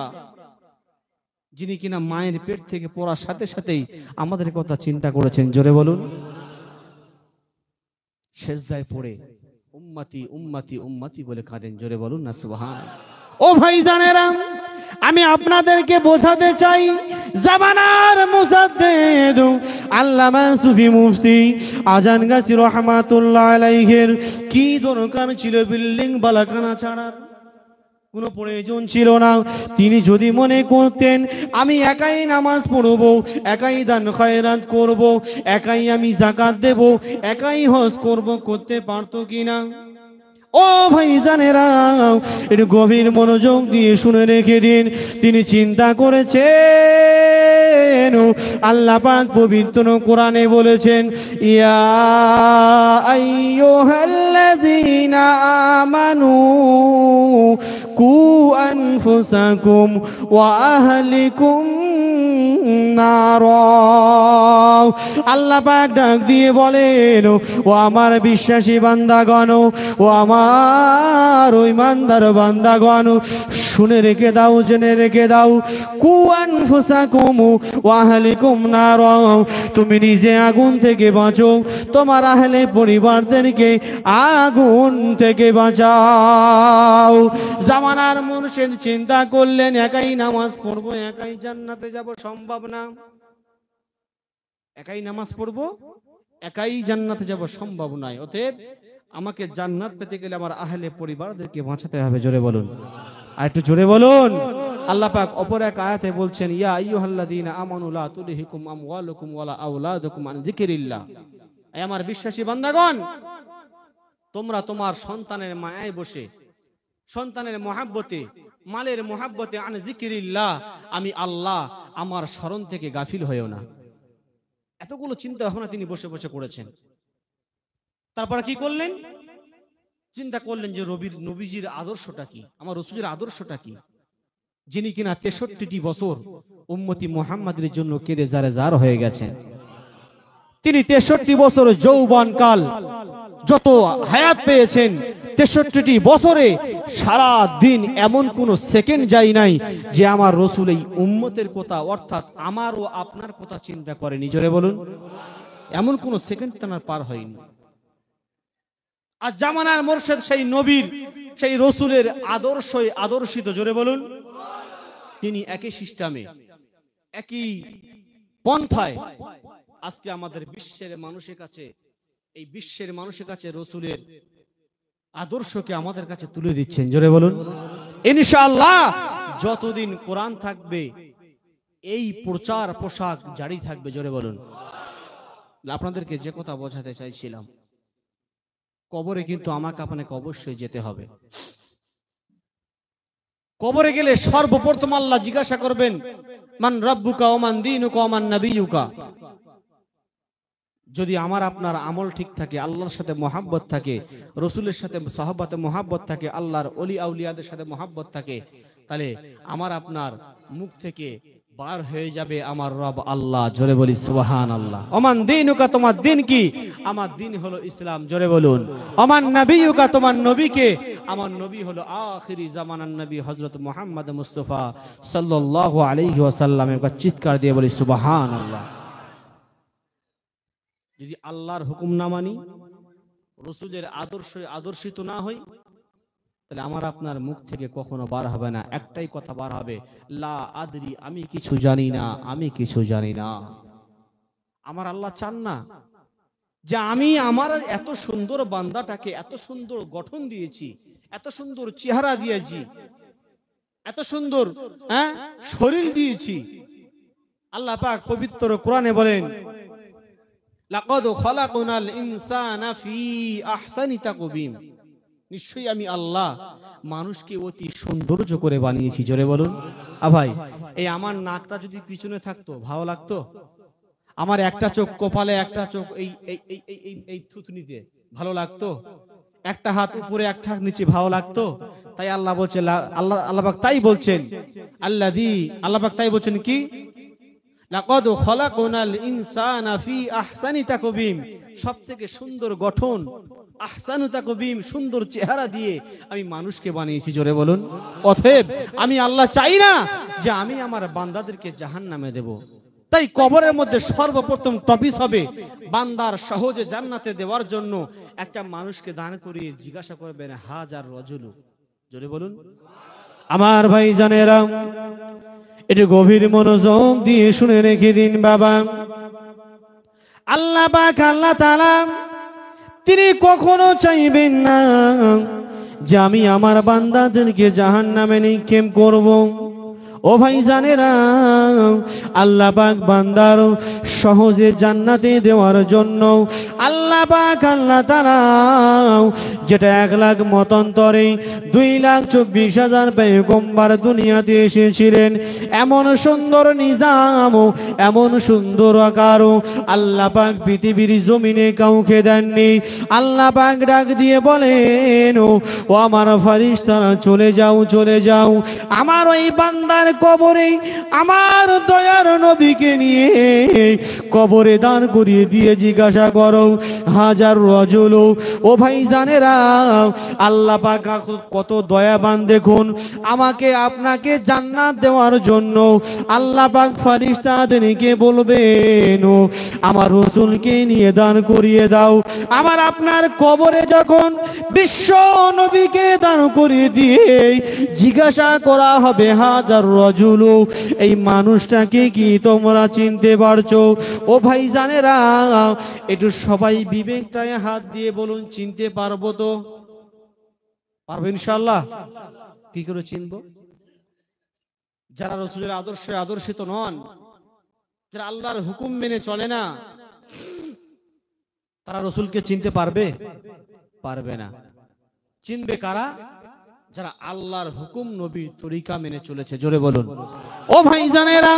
যিনি কিনা মায়ের পেট থেকে পড়ার সাথে সাথেই আমাদের কথা চিন্তা করেছেন। জোরে বলুন। সিজদায় পড়ে উম্মতি উম্মতি উম্মতি বলে কাঁদেন। জোরে বলুন না সুবহানাল্লাহ। ও ভাইজানেরা, আমি আপনাদেরকে বোঝাতে চাই, জামানার মুজাদ্দিদ আল্লামা সুফি মুফতি আজান গাছি রহমাতুল্লাহ আলাইহির কি দরকার ছিল বিল্ডিং বালাখানা ছাড়ার? কোনো প্রয়োজন ছিল না। তিনি যদি মনে করতেন আমি একাই নামাজ পড়ব, একাই দান খয়রাত করব, একাই আমি যাকাত দেব, একাই হজ করব, করতে পারতো কিনা? ও ভাইজানেরা, একটু গভীর মনোযোগ দিয়ে শুনে রেখে দিন। তিনি চিন্তা করেছেন, আল্লাহ পাক পবিত্র কোরআনে বলেছেন, ইয়া আইয়ুহাল্লাযীনা আমানু কু আনফুসাকুম ওয়া আহলিকুম নারা। আল্লাহ পাক ডাক দিয়ে বলেন, ও আমার বিশ্বাসী বান্দাগণ, ও আমার ইমানদার বান্দাগণ, শুনে রেখে দাও, জেনে রেখে দাও, কু আনফুসাকুম ওয়া আহলিকুম নারা, তুমি নিজে আগুন থেকে বাঁচো, তোমার আহলে পরিবারদেরকে আগুন থেকে বাঁচাও। জামানার মুর্শিদ চিন্তা করলেন, একাই নামাজ পড়বো, একাই জান্নাতে যাব, সম্ভব না। একাই নামাজ পড়বো, একাই জান্নাতে যাব, সম্ভব নয়। অতএব আমাকে জান্নাত পেতে গেলে আমার আহলে পরিবারদেরকে বাঁচাতে হবে। জোরে বলুন, আর একটু জোরে বলুন। আল্লাহ পাক অপর এক আয়াতে বলছেন, ইয়া আইয়ুহাল্লাযীনা আমানু লা তুলহিকুম আমওয়ালুকুম ওয়ালা আওলাদুকুম আন যিকরিল্লাহ। এই আমার বিশ্বাসী বান্দাগণ, তোমরা তোমার সন্তানের মায়ায় বসে, সন্তানের মহাব্বতে, মালের মহাব্বতে, আন যিকরিল্লাহ, আমি আল্লাহ আমার স্মরণ থেকে গাফিল হয়েও না। এতগুলো চিন্তা ভাবনা তিনি বসে বসে করেছেন। তারপরে কি করলেন? চিন্তা করলেন যে নবীজির আদর্শটা কি, আমার রাসূলের আদর্শটা কি, যিনি কিনা ৬৩টি বছর উম্মতি মুহাম্মাদের জন্য কেঁদে জারে জার হয়ে গেছেন। তিনি ৬৩ বছর যৌবন কাল যত হায়াত পেয়েছেন, ৬৩টি বছরে সারা দিন এমন কোন সেকেন্ড যায় নাই যে আমার রাসূল এই উম্মতের কথা, অর্থাৎ আমার ও আপনার কথা চিন্তা করেনি। জোরে বলুন। এমন কোন সেকেন্ড তার পার হয়নি। আর জামানার মুর্শিদ সেই নবীর, সেই রাসূলের আদর্শই আদর্শিত। জোরে বলুন। তিনি একই সিস্টেমে, একই পন্থায় আজকে আমাদের বিশ্বের মানুষের কাছে, এই বিশ্বের মানুষের কাছে রাসূলের আদর্শকে আমাদের কাছে তুলে দিচ্ছেন। জোরে বলুন। ইনশাআল্লাহ যতদিন কোরআন থাকবে এই প্রচার পোশাক জারি থাকবে। জোরে বলুন। আপনাদেরকে যে কথা বোঝাতে চাইছিলাম, কবরে কিন্তু আমাকে আপনাকে অবশ্যই যেতে হবে। কবরে গেলে সর্বপ্রথম আল্লাহ জিজ্ঞাসা করবেন, মান রাব্বুকা ওয়া মান দীনুকা ওয়া মান নাবিয়ুকা। যদি আমার আপনার আমল ঠিক থাকে, আল্লাহর সাথে মহাব্বত থাকে, রাসূলের সাথে সাহাবাতে মহাব্বত থাকে, আল্লাহর ওলি আউলিয়াদের সাথে মহাব্বত থাকে, তাহলে আমার আপনার মুখ থেকে বার হয়ে যাবে আমার রব আল্লাহ। জোরে বলি সুবহানাল্লাহ। ওমান দীনুকা, তোমার দিন কি? আমার দিন হলো ইসলাম। জোরে বলুন। ওমান নবিয়ুকা, তোমার নবী কে? আমার নবী হলো আখিরি জামানার নবী হযরত মুহাম্মদ মুস্তাফা সাল্লাল্লাহু আলাইহি ওয়াসাল্লাম। একবার চিৎকার দিয়ে বলি সুবহানাল্লাহ। যদি আল্লাহর হুকুম না মানি, রাসূলের আদর্শে আদর্শিত না হই, তাহলে আমার আপনার মুখ থেকে কখনো বার হবে না, একটাই কথা বার হবে, লা আদরি, আমি কিছু জানি না, আমি কিছু জানি না। আমার আল্লাহ চান না যে আমি আমার এত সুন্দর বান্দাটাকে এত সুন্দর গঠন দিয়েছি, এত সুন্দর চেহারা দিয়েছি, এত সুন্দর শরীর দিয়েছি। আল্লাহ পাক পবিত্র কোরআনে বলেন, লাকাদ খালাকনাল ইনসানা ফি আহসানি তাকবীম। নিশ্চয়ই আমি আল্লাহ মানুষকে অতি সৌন্দর্য করে বানিয়েছি। জোরে বলুন। ভাই, এই আমার নাকটা যদি পিছনে থাকতো ভালো লাগতো? আমার একটা চোখ কপালে, একটা চোখ এই এই এই এই এই এই থুতনিতে ভালো লাগতো? একটা হাত উপরে, একটা হাত নিচে ভালো লাগতো? তাই আল্লাহ বলছে, আল্লাহ পাক তাই বলছেন, আল্লাহ পাক তাই বলছেন কি, লাকাদ খলাকনাল ইনসানা ফি আহসানি তাকবীম, সবথেকে সুন্দর গঠন, আহসানু তাকবীম, সুন্দর চেহারা দিয়ে আমি মানুষকে বানিয়েছি। জোরে বলুন। অতএব আমি আল্লাহ চাই না যে আমি আমার বান্দাদেরকে জাহান্নামে দেব। তাই কবরের মধ্যে সর্বপ্রথম টপিক হবে বান্দার সহজে জান্নাতে দেওয়ার জন্য একটা মানুষকে দান করিয়ে জিজ্ঞাসা করবেন, হাজার রজুলু। জোরে বলুন। আমার ভাই জানেরা, একটু গভীর মনোযোগ দিয়ে শুনে রেখে দিন বাবা। আল্লাহ পাক, আল্লাহ তাআলা তিনি কখনো চাইবেন না যে আমি আমার বান্দাদেরকে জাহান্নামে নিক্ষেপ করব। ও ভাই জানেরা, আল্লাহ পাক বান্দার সহজে জান্নাতে দেওয়ার জন্য আল্লাহ পাক, আল্লাহ তাআলা যেটা 1 লাখ মতান্তরে 2,24,000 পয়গম্বর দুনিয়াতে এসেছিলেন, এমন সুন্দর নিজাম, এমন সুন্দর আকার আল্লাহ পাক পৃথিবীর জমিনে কাউকে দেননি। আল্লাহ পাক ডাক দিয়ে বলেন, ও আমার ফেরেশতারা চলে যাও, চলে যাও, আমার ওই বান্দার কবরে আমার দয়ার নবীকে নিয়ে কবরে দান করিয়ে দিয়ে জিজ্ঞাসা করো, হাজার রজুল। ও ভাই জানেরা, আল্লাহ পাক কত দয়াবান দেখুন। আমাকে আপনাকে জান্নাত দেওয়ার জন্য আল্লাহ পাক ফেরেশতাদেরকে বলবেন, আমার রাসূলকে নিয়ে দান করিয়ে দাও। আমার আপনার কবরে যখন বিশ্ব নবীকে দান করিয়ে দিয়ে জিজ্ঞাসা করা হবে, হাজার রজুল, এই মানুষটাকে কি তোমরা চিনতে পারছো? ও ভাই জানেরা, একটু সবাই বিবেকটায় হাত দিয়ে বলুন, চিনতে পারবো তো? পারবো ইনশাআল্লাহ। কি করে চিনবো? যারা রাসূলের আদর্শে আদর্শিত নন, যারা আল্লাহর হুকুম মেনে চলে না, তারা রাসূলকে চিনতে পারবে? পারবে না। চিনবে কারা? যারা আল্লাহর হুকুম নবীর তরিকা মেনে চলেছে। জোরে বলুন। ও ভাই জানেরা,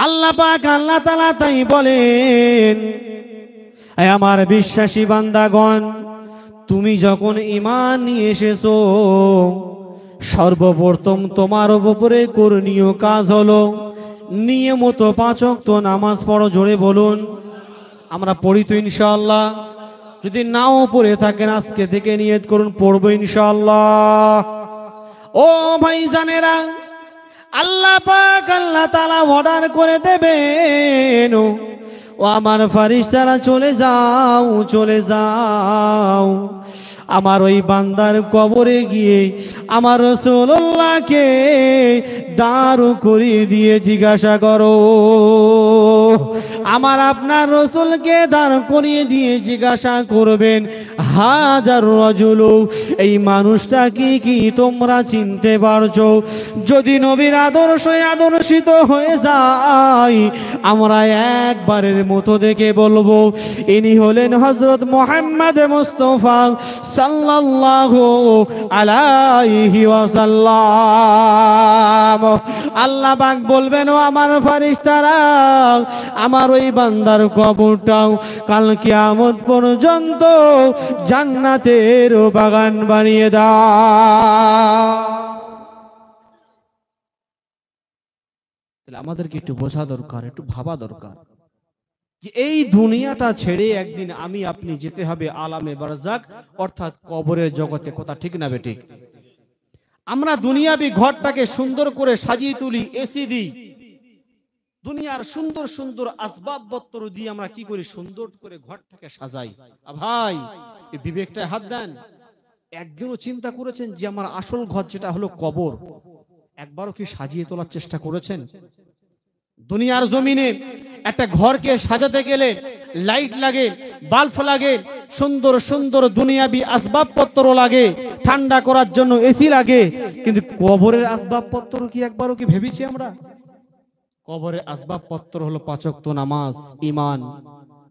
আল্লাহ পাক, আল্লাহ তাআলা তাই বলেন, আমার বিশ্বাসী বান্দাগণ, তুমি যখন ঈমান নিয়ে এসেছো, সর্বপ্রথম তোমার উপরে করণীয় কাজ হলো নিয়মিত 5 ওয়াক্ত নামাজ পড়ো। জোরে বলুন। আমরা পড়ি তো ইনশাআল্লাহ? যদি নাও পড়ে থাকেন আজকে থেকে নিয়ত করুন, পড়বো ইনশাআল্লাহ। ও ভাই জানেরা, আল্লাহ পাক, আল্লাহ তাআলা অর্ডার করে দেবেন, ও আমার ফেরেশতারা চলে যাও, চলে যাও, আমার ওই বান্দার কবরে গিয়ে আমার রাসূলুল্লাহকে দাঁড় করিয়ে দিয়ে জিজ্ঞাসা করো, আমার আপনার রাসূলকে দাঁড় করিয়ে দিয়ে জিজ্ঞাসা করবেন, হাজার রজুল, এই মানুষটাকে কি তোমরা চিনতে পারছো? যদি নবীর আদর্শে আদর্শিত হয়ে যায়, আমরা একবারের মতো দেখে বলবো, ইনি হলেন হযরত মুহাম্মদ মুস্তাফা সাল্লাল্লাহু আলাইহি ওয়াসাল্লাম। আল্লাহ পাক বলবেন, ও আমার ফেরেশতারা, আমার ওই বান্দার কবরটাও কাল কিয়ামত পর্যন্ত জান্নাতের বাগান বানিয়ে দাও। তাহলে আমাদেরকে একটু বোঝা দরকার, একটু ভাবা দরকার যে এই দুনিয়াটা ছেড়ে একদিন আমি আপনি যেতে হবে আলামে বারজাক, অর্থাৎ কবরের জগতে। কথা ঠিক না বেঠিক? আমরা দুনিয়াবি ঘরটাকে সুন্দর করে সাজিয়ে তুলি, এসি দিই, দুনিয়ার সুন্দর সুন্দর আসবাবপত্র দিয়ে আমরা কি করি, সুন্দর করে ঘরটাকে সাজাই। ভাই, এই বিবেকটায় হাত দেন। একদিনও চিন্তা করেছেন যে আমার আসল ঘর যেটা হলো কবর, একবারও কি সাজিয়ে তোলার চেষ্টা করেছেন? দুনিয়ার জমিনে একটা ঘরকে সাজাতে গেলে লাইট লাগে, বাল্ব লাগে, সুন্দর সুন্দর দুনিয়াবি আসবাবপত্র লাগে, ঠান্ডা করার জন্য এসি লাগে, কিন্তু কবরের আসবাবপত্র কি একবারও কি ভেবেছি আমরা? কবরের আসবাবপত্র হলো 5 ওয়াক্ত নামাজ, ঈমান,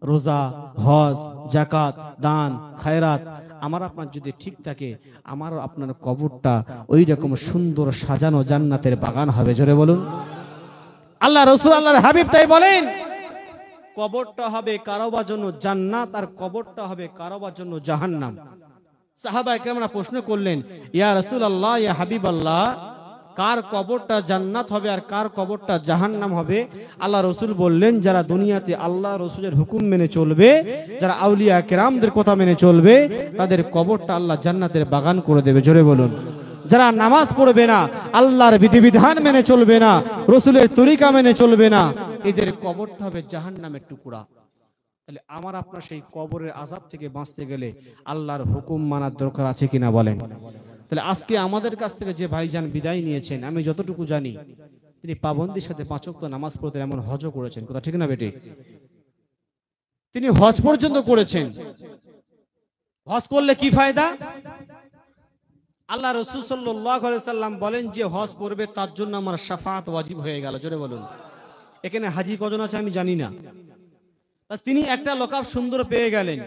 রোজা, হজ, যাকাত, দান, খায়রাত, আমার আপনার যদি ঠিক থাকে, আমার আপনার কবরটা ওই রকম সুন্দর সাজানো জান্নাতের বাগান হবে। জোরে বলুন আল্লাহ রাসূল আল্লাহর হাবিব তাই বলেন, কবরটা হবে কারোবার জন্য জান্নাত আর কবরটা হবে কারোবার জন্য জাহান্নাম। সাহাবায়ে কেরামরা প্রশ্ন করলেন, ইয়া রাসূলুল্লাহ, ইয়া হাবিবাল্লাহ, কার কবরটা জান্নাত হবে আর কার কবরটা জাহান্নাম হবে? আল্লাহ রসুল বললেন, যারা দুনিয়াতে আল্লাহ রসুলের হুকুম মেনে চলবে, যারা আউলিয়া কেরামদের কথা মেনে চলবে, তাদের কবরটা আল্লাহ জান্নাতের বাগান করে দেবে। জোরে বলুন। যারা নামাজ পড়বে না, আল্লাহর বিধিবিধান মেনে চলবে না, রসুলের তরিকা মেনে চলবে না, এদের কবরটা হবে জাহান্নামের টুকরা। তাহলে আমার আপনার সেই কবরের আযাব থেকে বাঁচতে গেলে আল্লাহর হুকুম মানার দরকার আছে কিনা বলেন? তাহলে আজকে আমাদের কাছ থেকে যে ভাইজান বিদায় নিয়েছেন, আমি যতটুকু জানি তিনি পাবন্দির সাথে 5 ওয়াক্ত নামাজ পড়তে, এমন হজও করেছেন। কথা ঠিক না বেটি? তিনি হজ পর্যন্ত করেছেন। হজ করলে কি ফায়দা? আল্লাহ রাসূল সাল্লাল্লাহু আলাইহি সাল্লাম বলেন, যে হজ করবে তার জন্য আমার শাফাআত ওয়াজিব হয়ে গেল। জোরে বলুন। এখানে হাজী কজন আছে আমি জানি না, তিনি একটা লকাব সুন্দর পেয়ে গেলেন।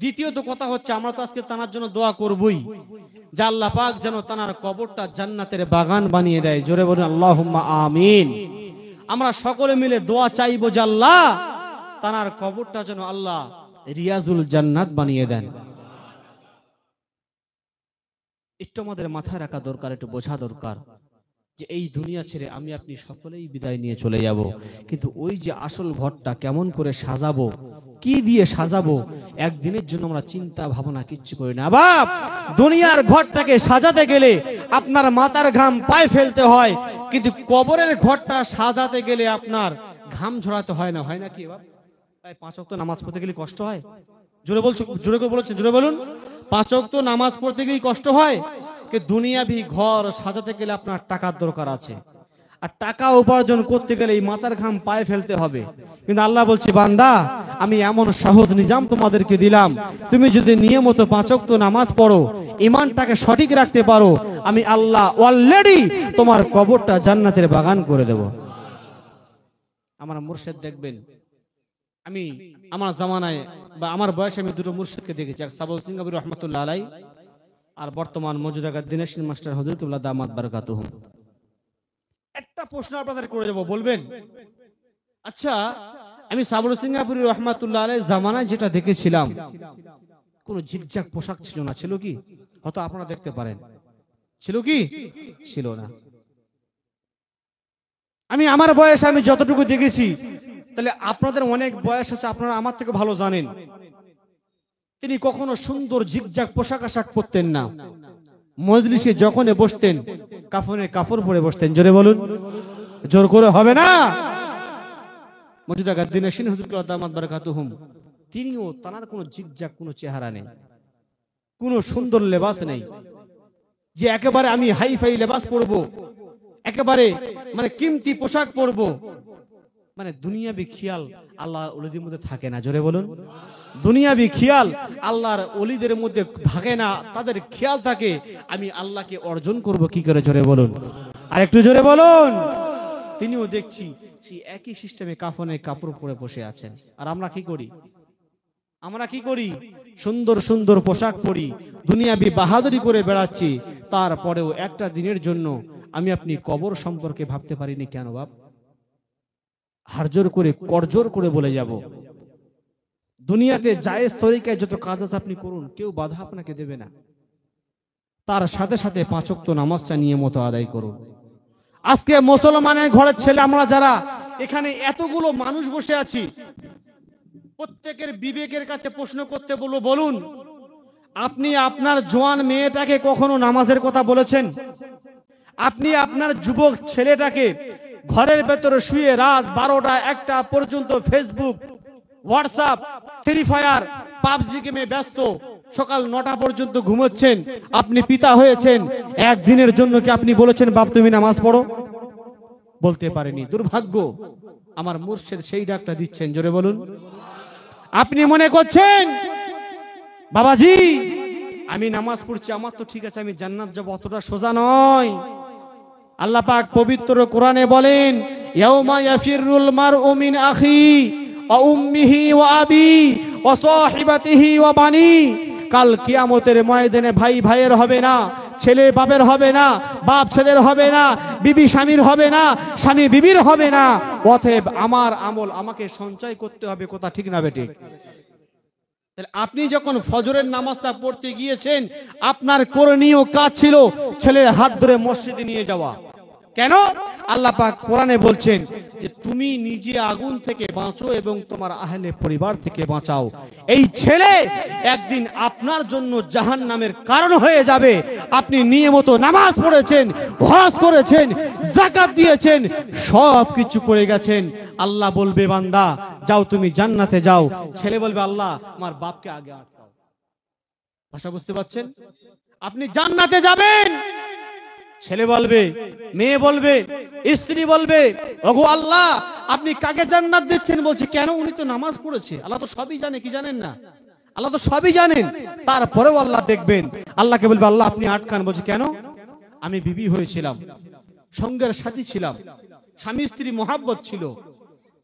দ্বিতীয়ত কথা হচ্ছে, আমরা তো আজকে তানার জন্য দোয়া করবই, যে আল্লাহ পাক যেন তানার কবরটা জান্নাতের বাগান বানিয়ে দেয়। জোরে বলুন আল্লাহুম্মা আমিন। আমরা সকলে মিলে দোয়া চাইবো যে আল্লাহ তানার কবরটা যেন আল্লাহ রিয়াজুল জান্নাত বানিয়ে দেন। একটু আমাদের মাথায় রাখা দরকার, একটু বোঝা দরকার যে এই দুনিয়া ছেড়ে আমি আপনি সকলেই বিদায় নিয়ে চলে যাব, কিন্তু ওই যে আসল ঘরটা কেমন করে সাজাবো, কি দিয়ে সাজাবো, একদিনের জন্য আমরা চিন্তা ভাবনা কিচ্ছু করি না। বাপ, দুনিয়ার ঘরটাকে সাজাতে গেলে আপনার মাথার ঘাম পায়ে ফেলতে হয়, কিন্তু কবরের ঘরটা সাজাতে গেলে আপনার ঘাম ঝরাতে হয় না। হয় না কি বাপ? তাই 5 ওয়াক্ত নামাজ পড়তে গেলে কষ্ট হয়। জোরে বলছো, জোরে করে বলছেন, জোরে বলুন। 5 ওয়াক্ত নামাজ পড়তে গেলে কষ্ট হয়। দুনিয়াবি ঘর সাজাতে গেলে আপনার টাকার দরকার আছে, আর টাকা উপার্জন করতে গেলে এই মাথার ঘাম পায়ে ফেলতে হবে। কিন্তু আল্লাহ বলছে, বান্দা, আমি এমন সহজ নিজাম তোমাদেরকে দিলাম, তুমি যদি নিয়মিত 5 ওয়াক্ত নামাজ পড়ো, ঈমানটাকে সঠিক রাখতে পারো, আমি আল্লাহ অলরেডি তোমার কবরটা জান্নাতের বাগান করে দেব। আমার মুর্শিদ দেখবেন, আমি আমার জামানায় বা আমার বয়সে আমি দুটো মুর্শিদকে দেখেছি, এক সাবল সিংহাবি রহমাতুল্লাহ আলাইহি, আর বর্তমান মজুদাগার দিনেশ মাস্টার হুজুর কিবলা দামাত বারাকাতুহুম। একটা প্রশ্ন আপনাদের করে যাব, বলবেন, আচ্ছা আমি সাবল সিংহাপুরি রহমাতুল্লাহ আলাইহি জামানায় যেটা দেখেছিলাম, কোন ঝিকঝাক পোশাক ছিল না, ছিল কি? হয়তো আপনারা দেখতে পারেন, ছিল কি? ছিল না। আমি আমার বয়সে আমি যতটুকু দেখেছি, তাহলে আপনাদের অনেক বয়স আছে, আপনারা আমার থেকে ভালো জানেন, তিনি কখনো সুন্দর ঝিকঝাক পোশাক আশাক পরতেন না। মজলিসে যখন বসতেন কাফনের কাপড় পরে বসতেন। জোরে বলুন, জোর করে হবে না। মজুদাগার দিনেশ হুজুর কিবলা দামাত বারাকাতুহুম, তিনিও তার কোনো ঝিকঝাক কোনো চেহারা নেই, কোনো সুন্দর লেবাস নেই যে একেবারে আমি হাই ফাই লেবাস পরবো, একেবারে মানে কিমতি পোশাক পরবো, মানে দুনিয়াবি খেয়াল আল্লাহ ওলিদের মধ্যে থাকে না। জোরে বলুন। দুনিয়াবি খেয়াল আল্লাহর ওলিদের মধ্যে থাকে না, তাদের খেয়াল থাকে আমি আল্লাহকে অর্জন করব কি করে। জোরে বলুন, আর একটু জোরে বলুন। তিনিও দেখছি সেই একই সিস্টেমে কাফনে কাপড় পরে বসে আছেন, আর আমরা কি করি? আমরা কি করি? সুন্দর সুন্দর পোশাক পরি, দুনিয়াবি বাহাদুরি করে বেড়াচ্ছি, তারপরেও একটা দিনের জন্য আমি আপনি কবর সম্পর্কে ভাবতে পারিনি কেন বাপ? হারজোর করে করজোর করে বলে যাব, দুনিয়াতে জায়েজ তরিকায় যত কাজ আছে আপনি করুন, কেউ বাধা আপনাকে দেবে না। তার সাথে সাথে 5 ওয়াক্ত নামাজটা নিয়মিত আদায় করুন। আজকে মুসলমানের ঘরের ছেলে আমরা যারা এখানে এতগুলো মানুষ বসে আছি, প্রত্যেকের বিবেকের কাছে প্রশ্ন করতে বলবো, বলুন আপনি আপনার জোয়ান মেয়েটাকে কখনো নামাজের কথা বলেছেন? আপনি আপনার যুবক ছেলেটাকে ঘরের ভেতরে শুয়ে রাত 12টা 1টা পর্যন্ত Facebook, WhatsApp, free fire, PUBG গেমে ব্যস্ত, সকাল 9টা পর্যন্ত ঘুমোচ্ছেন, আপনি পিতা হয়েছেন, একদিনের জন্য কি আপনি বলেছেন বাপ তুমি নামাজ পড়ো? বলতে পারেনি। দুর্ভাগ্য, আমার মুর্শিদ সেই ডাকটা দিচ্ছেন। জোরে বলুন। আপনি মনে করছেন বাবাজি আমি নামাজ পড়ছি, আমার তো ঠিক আছে, আমি জান্নাত যাব, অতটা সোজা নয়। আল্লাহ পাক পবিত্র কোরআনে বলেন, ইয়াউমা ইয়াফিরুল মারউ মিন আখি ওয়া উম্মিহি ওয়া আবি ওয়া সাহিবাতিহি ওয়া বানি, কাল কিয়ামতের ময়দানে ভাই ভাইয়ের হবে না, ছেলে বাপের হবে না, বাপ ছেলের হবে না, বিবি স্বামীর হবে না, স্বামী বিবির হবে না। অতএব আমার আমল আমাকে সঞ্চয় করতে হবে। কথা ঠিক না বেঠিক? আপনি যখন ফজরের নামাজটা পড়তে গিয়েছেন, আপনার করণীয় কাজ ছিল ছেলের হাত ধরে মসজিদে নিয়ে যাওয়া। কেন? আল্লাহ পাক কোরআনে বলছেন যে তুমি নিজে আগুন থেকে বাঁচো এবং তোমার আহলে পরিবার থেকে বাঁচাও। এই ছেলে একদিন আপনার জন্য জাহান্নামের কারণ হয়ে যাবে। আপনি নিয়মিত নামাজ পড়েছেন, হজ করেছেন, যাকাত দিয়েছেন, সব কিছু করে গেছেন। আল্লাহ বলবে বান্দা যাও তুমি জান্নাতে যাও। ছেলে বলবে আল্লাহ আমার বাপকে আগে আটকাও। ভাষা বুঝতে পারছেন? আপনি জান্নাতে যাবেন, ছেলে বলবে, মেয়ে বলবে, স্ত্রী বলবে ওগো আল্লাহ আপনি কাকে জান্নাত দিচ্ছেন? বলছে কেন? উনি তো নামাজ পড়েছে। আল্লাহ তো সবই জানে, কি জানেন না? আল্লাহ তো সবই জানেন। তারপরেও আল্লাহ দেখবেন, আল্লাহকে বলবে আল্লাহ আপনি আটকান। বলছে কেন? আমি বিবি হয়েছিলাম, সঙ্গের সাথী ছিলাম, স্বামী স্ত্রী মহাব্বত ছিল,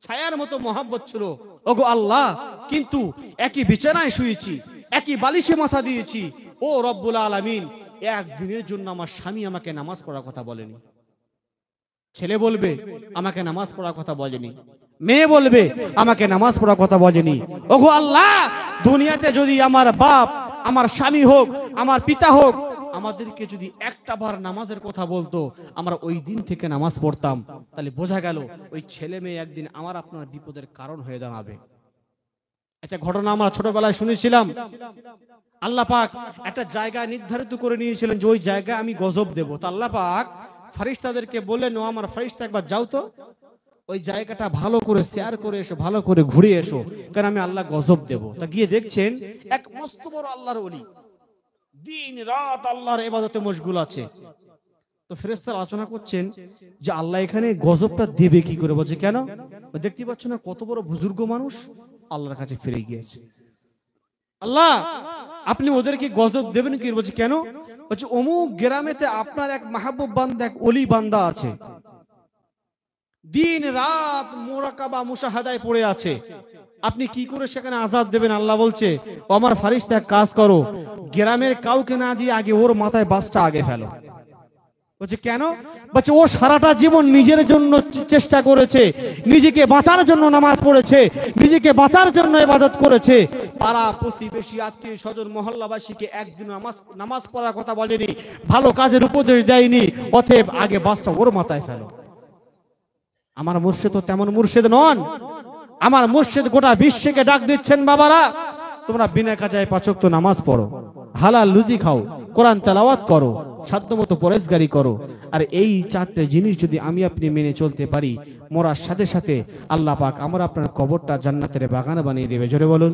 ছায়ার মতো মহাব্বত ছিল ওগো আল্লাহ, কিন্তু একই বিছানায় শুয়েছি, একই বালিশে মাথা দিয়েছি। ও রব্বুল আলামিন, একদিনের জন্য আমার স্বামী আমাকে নামাজ পড়ার কথা বলেনি। ছেলে বলবে আমাকে নামাজ পড়ার কথা বলেনি, মেয়ে বলবে আমাকে নামাজ পড়ার কথা বলেনি। ওগো আল্লাহ, দুনিয়াতে যদি আমার বাপ, আমার স্বামী হোক, আমার পিতা হোক, আমাদেরকে যদি একটা বার নামাজের কথা বলতো, আমরা ওই দিন থেকে নামাজ পড়তাম। তাহলে বোঝা গেল ওই ছেলে মেয়ে একদিন আমার আপনার বিপদের কারণ হয়ে দাঁড়াবে। একটা ঘটনা আমরা ছোটবেলায় শুনেছিলাম। আল্লাহ পাক একটা জায়গা নির্ধারিত করে নিয়েছিলেন যে ওই জায়গায় আমি গজব দেব। তা আল্লাহ পাক ফেরেশতাদেরকে বললেন, ও আমার ফেরেশতা একবার যাও তো ওই জায়গাটা ভালো করে শেয়ার করে এসো, ভালো করে ঘুরে এসো, কারণ আমি আল্লাহ গজব দেব। তা গিয়ে দেখছেন এক মস্ত বড় আল্লাহর ওলি দিন রাত আল্লাহর ইবাদতে মশগুল আছে। তো ফেরেশতারা আলোচনা করছেন যে আল্লাহ এখানে গজবটা দেবে কি করে? বলছে কেন? দেখতে পাচ্ছ না কত বড় বুজুর্গ মানুষ আল্লাহর কাছে ফিরে গিয়েছে। আল্লাহ আপনি ওদেরকে গজব দেবেন কি? বলছে কেন? বলছে অমুক গ্রামেতে আপনার এক মাহবুব বান্দা, এক ওলি বান্দা আছে, দিন রাত মুরাকাবা মুশাহাদায় পড়ে আছে। আপনি কি করে সেখানে আযাব দেবেন? আল্লাহ বলছে ও আমার ফেরেশতা এক কাজ করো, গ্রামের কাউকে না দিয়ে আগে ওর মাথায় বাসটা আগে ফেলো। বলছে কেন? বলছে ও সারাটা জীবন নিজের জন্য চেষ্টা করেছে, নিজেকে বাঁচার জন্য নামাজ পড়েছে, নিজেকে বাঁচার জন্য ইবাদত করেছে, পাড়া প্রতিবেশী আত্মীয় স্বজন মহল্লাবাসীকে একদিন নামাজ পড়ার কথা বলেনি, ভালো কাজের উপদেশ দেয়নি। অতএব আগে বাসটা ওর মাথায় ফেলো। আমার মুর্শিদ তো তেমন মুর্শিদ নন। আমার মুর্শিদ গোটা বিশ্বকে ডাক দিচ্ছেন, বাবারা তোমরা বিনা কাজায় 5 ওয়াক্ত নামাজ পড়ো, হালাল রুজি খাও, কোরআন তেলাওয়াত করো, সাধ্যমতো পরেশগারি করো। আর এই 4টে জিনিস যদি আমি আপনি মেনে চলতে পারি, মরার সাথে সাথে আল্লাহ পাক আমার আপনার কবরটা জান্নাতের বাগান বানিয়ে দেবে। জোরে বলুন,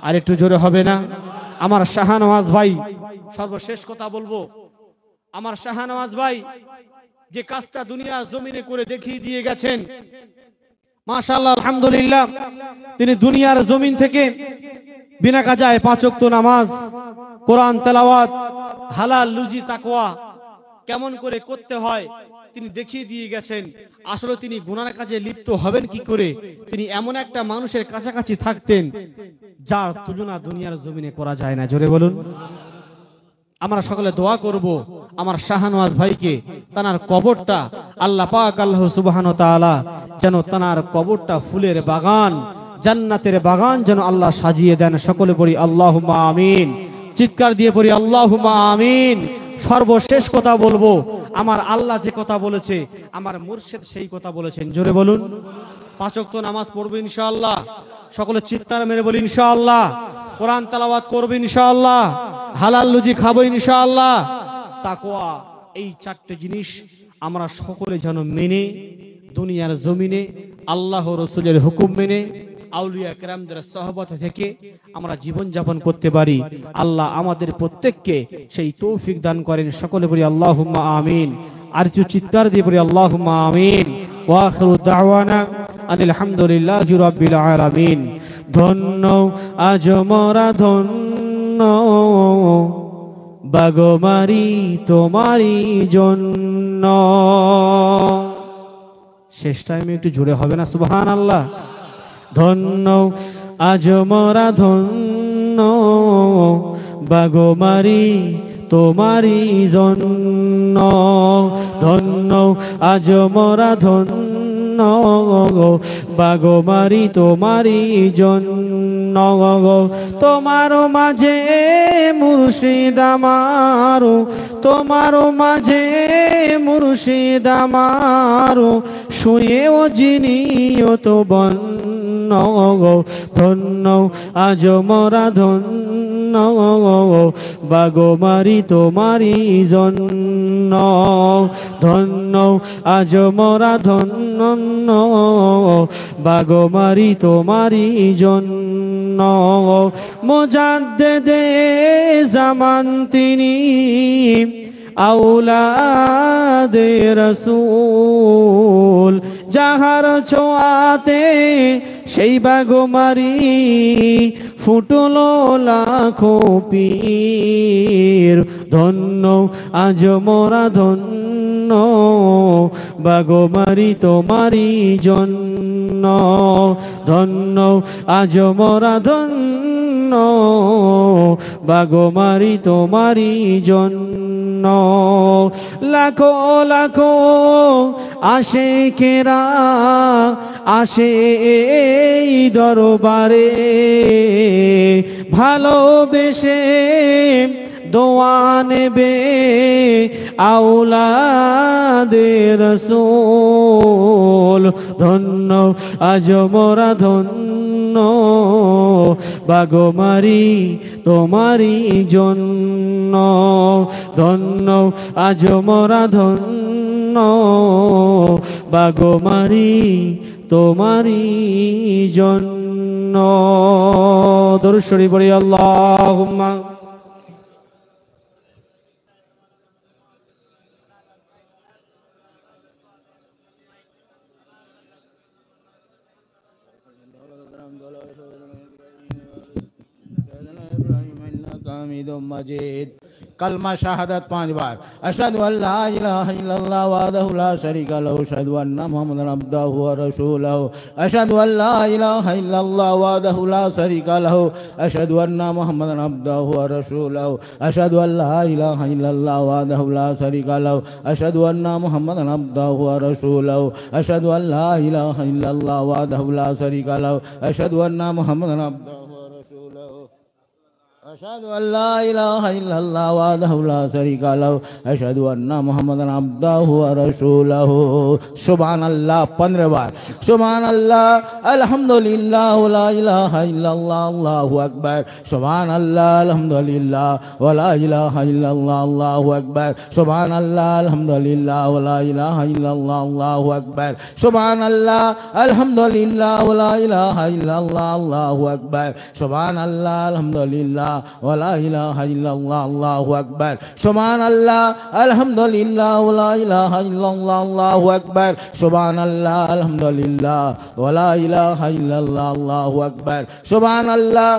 আর একটু জোরে হবে না? আমার শাহনওয়াজ ভাই, সর্বশেষ কথা বলবো, আমার শাহনওয়াজ ভাই যে কাজটা দুনিয়ার জমিনে করে দেখিয়ে দিয়ে গেছেন, মাশাআল্লাহ আলহামদুলিল্লাহ, তিনি দুনিয়ার জমিন থেকে বিনা কাজায় 5 ওয়াক্ত নামাজ, কোরআন তেলাওয়াত, হালাল রুজি তাকওয়া কেমন করে করতে হয় তিনি দেখিয়ে দিয়ে গেছেন। আসলে তিনি গুনার কাজে লিপ্ত হবেন কি করে? তিনি এমন একটা মানুষের কাছাকাছি থাকতেন যার তুলনা দুনিয়ার জমিনে করা যায় না। জোরে বলুন। আমরা সকলে দোয়া করব আমার শাহনওয়াজ ভাইকে, তানার কবরটা আল্লাহ পাক আল্লাহ সুবহানাহু ওয়া তাআলা যেন তানার কবরটা ফুলের বাগান, জান্নাতের বাগান যেন আল্লাহ সাজিয়ে দেন। সকলে পড়ি আল্লাহুম্মা আমিন। চিৎকার দিয়ে পড়ি আল্লাহুম্মা আমিন। সর্বশেষ কথা বলবো, আমার আল্লাহ যে কথা বলেছে, আমার মুর্শিদ সেই কথা বলেছেন। জোরে বলুন। 5 ওয়াক্ত নামাজ পড়বো ইনশাআল্লাহ। সকলে চিৎকার মেরে বলি ইনশাআল্লাহ। কোরআন তেলাওয়াত করব ইনশাআল্লাহ। হালাল রুজি খাবো ইনশাআল্লাহ। তাকওয়া, এই 4টে জিনিস আমরা সকলে যেন মেনে দুনিয়ার জমিনে আল্লাহ রাসূলের হুকুম মেনে আউলিয়া কেরামদের সহবত থেকে আমরা জীবন যাপন করতে পারি। আল্লাহ আমাদের প্রত্যেককে সেই তৌফিক দান করেন। সকলে বলি আল্লাহুম্মা আমিন। আর কিছু চিৎকার দিয়ে বলি আল্লাহুম্মা আমিন। ওয়া আখিরু দাওয়ানা আনিল হামদুলিল্লাহি রাব্বিল আলামিন। ধন্য আজ মোরা ধন্য বাগমারি তোমারই জন্য। শেষ টাইমে একটু জোরে হবে না? সুবহানাল্লাহ। ধন্য আজ মোরা ধন্য বাগমারি তোমারি জন্য ধন্য আজ মোরা ধন্য বাগমারি তোমারি জন্য তোমার মাঝে মুর্শিদ আমার তোমার মাঝে মুর্শিদ আমার শুয়েও জিনিও তো বন্য ধন্য আজ মোরা ধন্য বাগমারি তোমারি জন্য ধন্য আজ মোরা ধন্য বাগমারি তোমারি জন্য মুজাদ্দেদে জামান তিনি আওলাদে রাসূল যাহার ছোঁয়াতে সেই বাগমারি ফুটলো লাখো পীর ধন্য আজ মোরা ধন্য বাগমারি তোমারি জন্য ধন্য আজ মোরা ধন্য বাগমারি তোমারি জন্য লাখো লাখো আশিকেরা আসে এই দরবারে ভালোবেসে দোয়া নেবে আওলাদে রাসূল ধন্য আজ মোরা ধন্য বাগমারি তোমারি জন্য ধন্য আজ মোরা ধন্য বাগমারি তোমারি জন্য দরুদ শরীফ পড়ি আল্লাহুম্মা হামিদুম মাজিদ कलमा शहादत 5 बार अशहदु अल्ला इलाहा इल्लल्लाह वहदहु ला शरीका लहु अशहदु अन्ना मुहम्मदन अब्दुहु व रसूलुहु अशहदु अल्ला इलाहा इल्लल्लाह वहदहु ला शरीका लहु अशहदु अन्ना मुहम्मदन अब्दुहु व रसूलुहु अशहदु अल्ला इलाहा इल्लल्लाह वहदहु ला शरीका लहु अशहदु अन्ना मुहम्मदन अब्दुहु व रसूलुहु अशहदु अल्ला इलाहा इल्लल्लाह वहदहु ला शरीका लहु अशहदु अन्ना मुहम्मदन अब्दुहु अशहदु अल्ला इलाहा इल्लल्लाह वहदहु ला शरीका लहु अशहदु अन्ना मुहम्मदन अब्दुहु व रसूलुहु सुभानअल्लाह 15 बार सुभानअल्लाह अल्हम्दुलिल्लाह व ला इलाहा इल्लल्लाह अल्लाहु अकबर सुभानअल्लाह अल्हम्दुलिल्लाह व ला इलाहा इल्लल्लाह अल्लाहु अकबर सुभानअल्लाह अल्हम्दुलिल्लाह व ला इलाहा इल्लल्लाह अल्लाहु अकबर सुभानअल्लाह अल्हम्दुलिल्लाह व ला इलाहा इल्लल्लाह अल्लाहु अकबर सुभानअल्लाह अल्हम्दुलिल्लाह वला इलाहा इल्लल्लाह अल्लाहु अकबर सुभानअल्लाह अल्हम्दुलिल्लाह वला इलाहा इल्लल्लाह अल्लाहु अकबर सुभानअल्लाह अल्हम्दुलिल्लाह वला इलाहा इल्लल्लाह अल्लाहु अकबर सुभानअल्लाह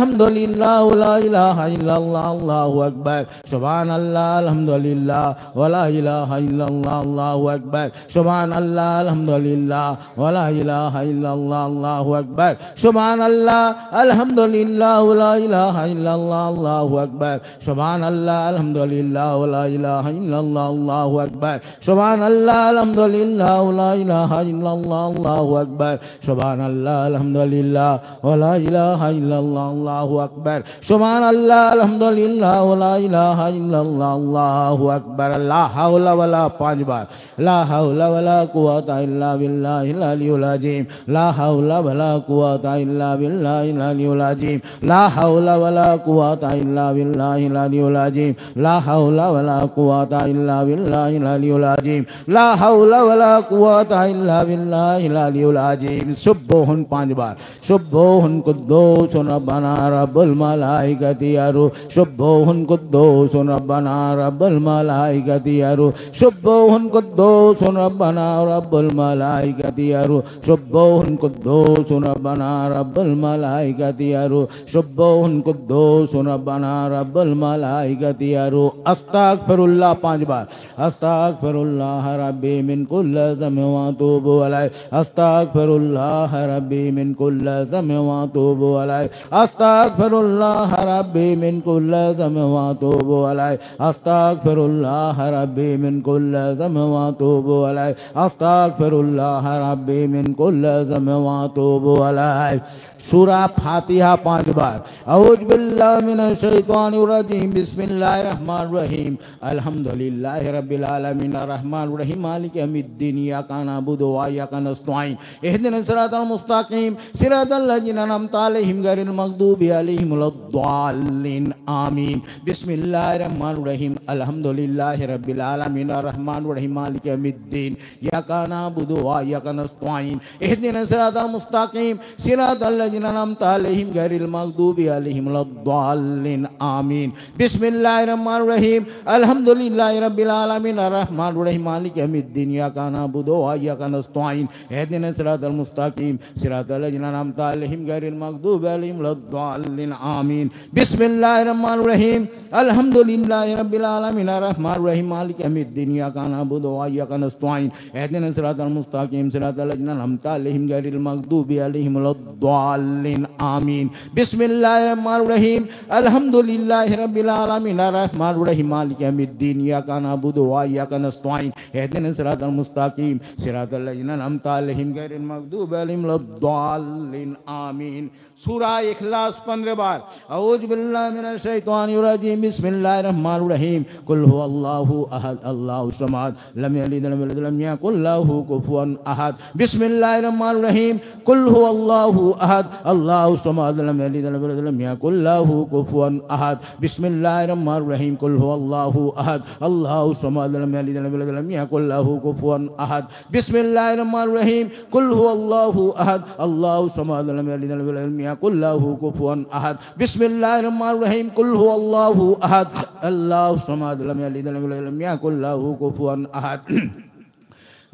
अल्हम्दुलिल्लाह वला इलाहा इल्लल्लाह अल्लाहु अकबर सुभानअल्लाह अल्हम्दुलिल्लाह वला इलाहा इल्लल्लाह अल्लाहु अकबर सुभानअल्लाह अल्हम्दुलिल्लाह वला इलाहा इल्लल्लाह अल्लाहु अकबर सुभानअल्लाह अल्हम्दुलिल्लाह वला इलाहा इल्लल्लाह अल्लाहु अकबर सुभानअल्लाह अल्हम्दुलिल्लाह वला इलाहा इल्लल्लाह अल्लाहु अकबर सुभानअल्लाह अल्हम्दुलिल्लाह वला इलाहा इल्लल्लाह अल्लाहु अकबर सुभानअल्लाह अल्हम्दुलिल्लाह वला इलाहा इल्लल्लाह अल्लाहु अकबर सुभानअल्लाह अल्हम्दुलिल्लाह वला इलाहा इल्लल्लाह अल्लाहु अकबर ला हौला वला 5 बार ला हौला वला कुव्वता इल्ला बिल्लाहिल अलियुल अजीम ला हौला वला कुव्वता इल्ला बिल्लाहिल अलियुल अजीम ला हौला वला कुव्वता इल्ला बिल्लाहिल अलियुल अजीम ला हौला वला कुव्वता इल्ला बिल्लाहिल अलियुल अजीम ला हौला वला कुव्वता इल्ला बिल्लाहिल अलियुल अजीम सुब्बुहुन 5 बार सुब्बुहुन कुद्दूसुन रब्बना रब्बुल मलाइकति अरु सुब्बुहुन कुद्दूसुन रब्बना रब्बुल मलाइकति अरु सुब्बुहुन कुद्दूसुन रब्बना रब्बुल मलाइकति अरु सुब्बुहुन कुद्दूसुन रब्बना रब्बुल मलाइकति अरु सुब्बुहुन कुद्दूसुन कुद्दूस रब्बना रब्बुल मलाइकति अरू अस्तगफिरुल्लाह 5 बार अस्तगफिरुल्लाह रब्बी मिन कुल्लि ज़म्बिन व अतूबु अलैहि अस्तगफिरुल्लाह रब्बी मिन कुल्लि ज़म्बिन व अतूबु अलैहि अस्तगफिरुल्लाह रब्बी मिन कुल्लि ज़म्बिन व अतूबु अलैहि अस्तगफिरुल्लाह रब्बी मिन कुल्लि ज़म्बिन व अतूबु अलैहि अस्तगफिरुल्लाह रब्बी मिन कुल्लि ज़म्बिन व अतूबु अलैहि। सूरा फातिहा 5 बार औज़ु बिल्लाहि मिनश शैतानिर रजीम बिस्मिल्लाहिर रहमानिर रहीम अल्हम्दुलिल्लाहि रब्बिल आलमीन अर्रहमानिर रहीम मालिकि यौमिद्दीन इय्याका नअबुदु व इय्याका नस्तईन इहदिनस सिरातल मुस्तकीम सिरातल लज़ीना अनअमता अलैहिम गैरिल मग़दूबि अलैहिम वलद्दाल्लीन आमीन। बिस्मिल्लाहिर रहमानिर रहीम अल्हम्दुलिल्लाहि रब्बिल आलमीन अर्रहमानिर रहीम मालिकि यौमिद्दीन इय्याका नअबुदु व इय्याका नस्तईन इहदिनस सिरातल मुस्तकीम सिरातल लज़ीना अनअमता अलैहिम गैरिल मग़दूबि अलैहिम वलद्दाल्लीन आमीन। बिस्मिल्लाहिर रहमानिर रहीम अल्हम्दुलिल्लाहि रब्बिल आलमीन अर्रहमानिर रहीम मालिकि यौमिद्दीन इय्याका नअबुदु व इय्याका नस्तईन इहदिनस सिरातल मुस्तकीम सिरातल लज़ीना अनअमता अलैहिम गैरिल मग़दूबि अलैहिम वलद्दाल्लीन आमीन। बिस्मिल्लाहिर रहमानिर रहीम अल्हम्दुलिल्लाहि रब्बिल आलमीन अर्रहमानिर रहीम मालिकि यौमिद्दीन इय्याका नअबुदु व इय्याका नस्तईन इहदिनस सिरातल मुस्तकीम सिरातल लज़ीना अनअमता अलैहिम गैरिल मग़दूबि अलैहिम वलद्दाल्लीन आमीन। बिस्मिल्लाहिर रहमानिर रहीम अल्हम्दुलिल्लाहि रब्बिल आलमीन अर्रहमानिर रहीम मालिकि यौमिद्दीन इय्याका नअबुदु व इय्याका नस्तईन इहदिनस सिरातल मुस्तकीम सिरातल लज़ीना अनअमता अलैहिम गैरिल मग़दूबि अलैहिम वलद्दाल्लीन आमीन। सूरा इखलास 15 बार औज़ु बिल्लाहि मिनश शैतानिर रजीम बिस्मिल्लाहिर रहमानिर रहीम कुल हुवल्लाहु अहद अल्लाहु समद लम यलिद वलम यूलद वलम यकुल लहू कुफुवन अहद। बिस्मिल्लाहिर रहमानिर रहीम कुल हुवल्लाहु अहद अल्लाहु समद लम यलिद वलम यूलद वलम यकुल लहू कुफुवन अहद। बिस्मिल्लाहिर रहमानिर रहीम कुल हुवल्लाहु अहद अल्लाहु समद लम यलिद वलम यूलद वलम यकुल लहू कुफुवन अहद। बिस्मिल्लाहिर रहमानिर रहीम कुल हुवल्लाहु अहद अल्लाहु समद लम यलिद वलम यूलद वलम यकुल लहू कुफुवन अहद। बिस्मिल्लाहिर रहमानिर रहीम कुल हुवल्लाहु अहद अल्लाहु समद लम यलिद वलम यूलद वलम यकुल लहू कुफुवन अहद।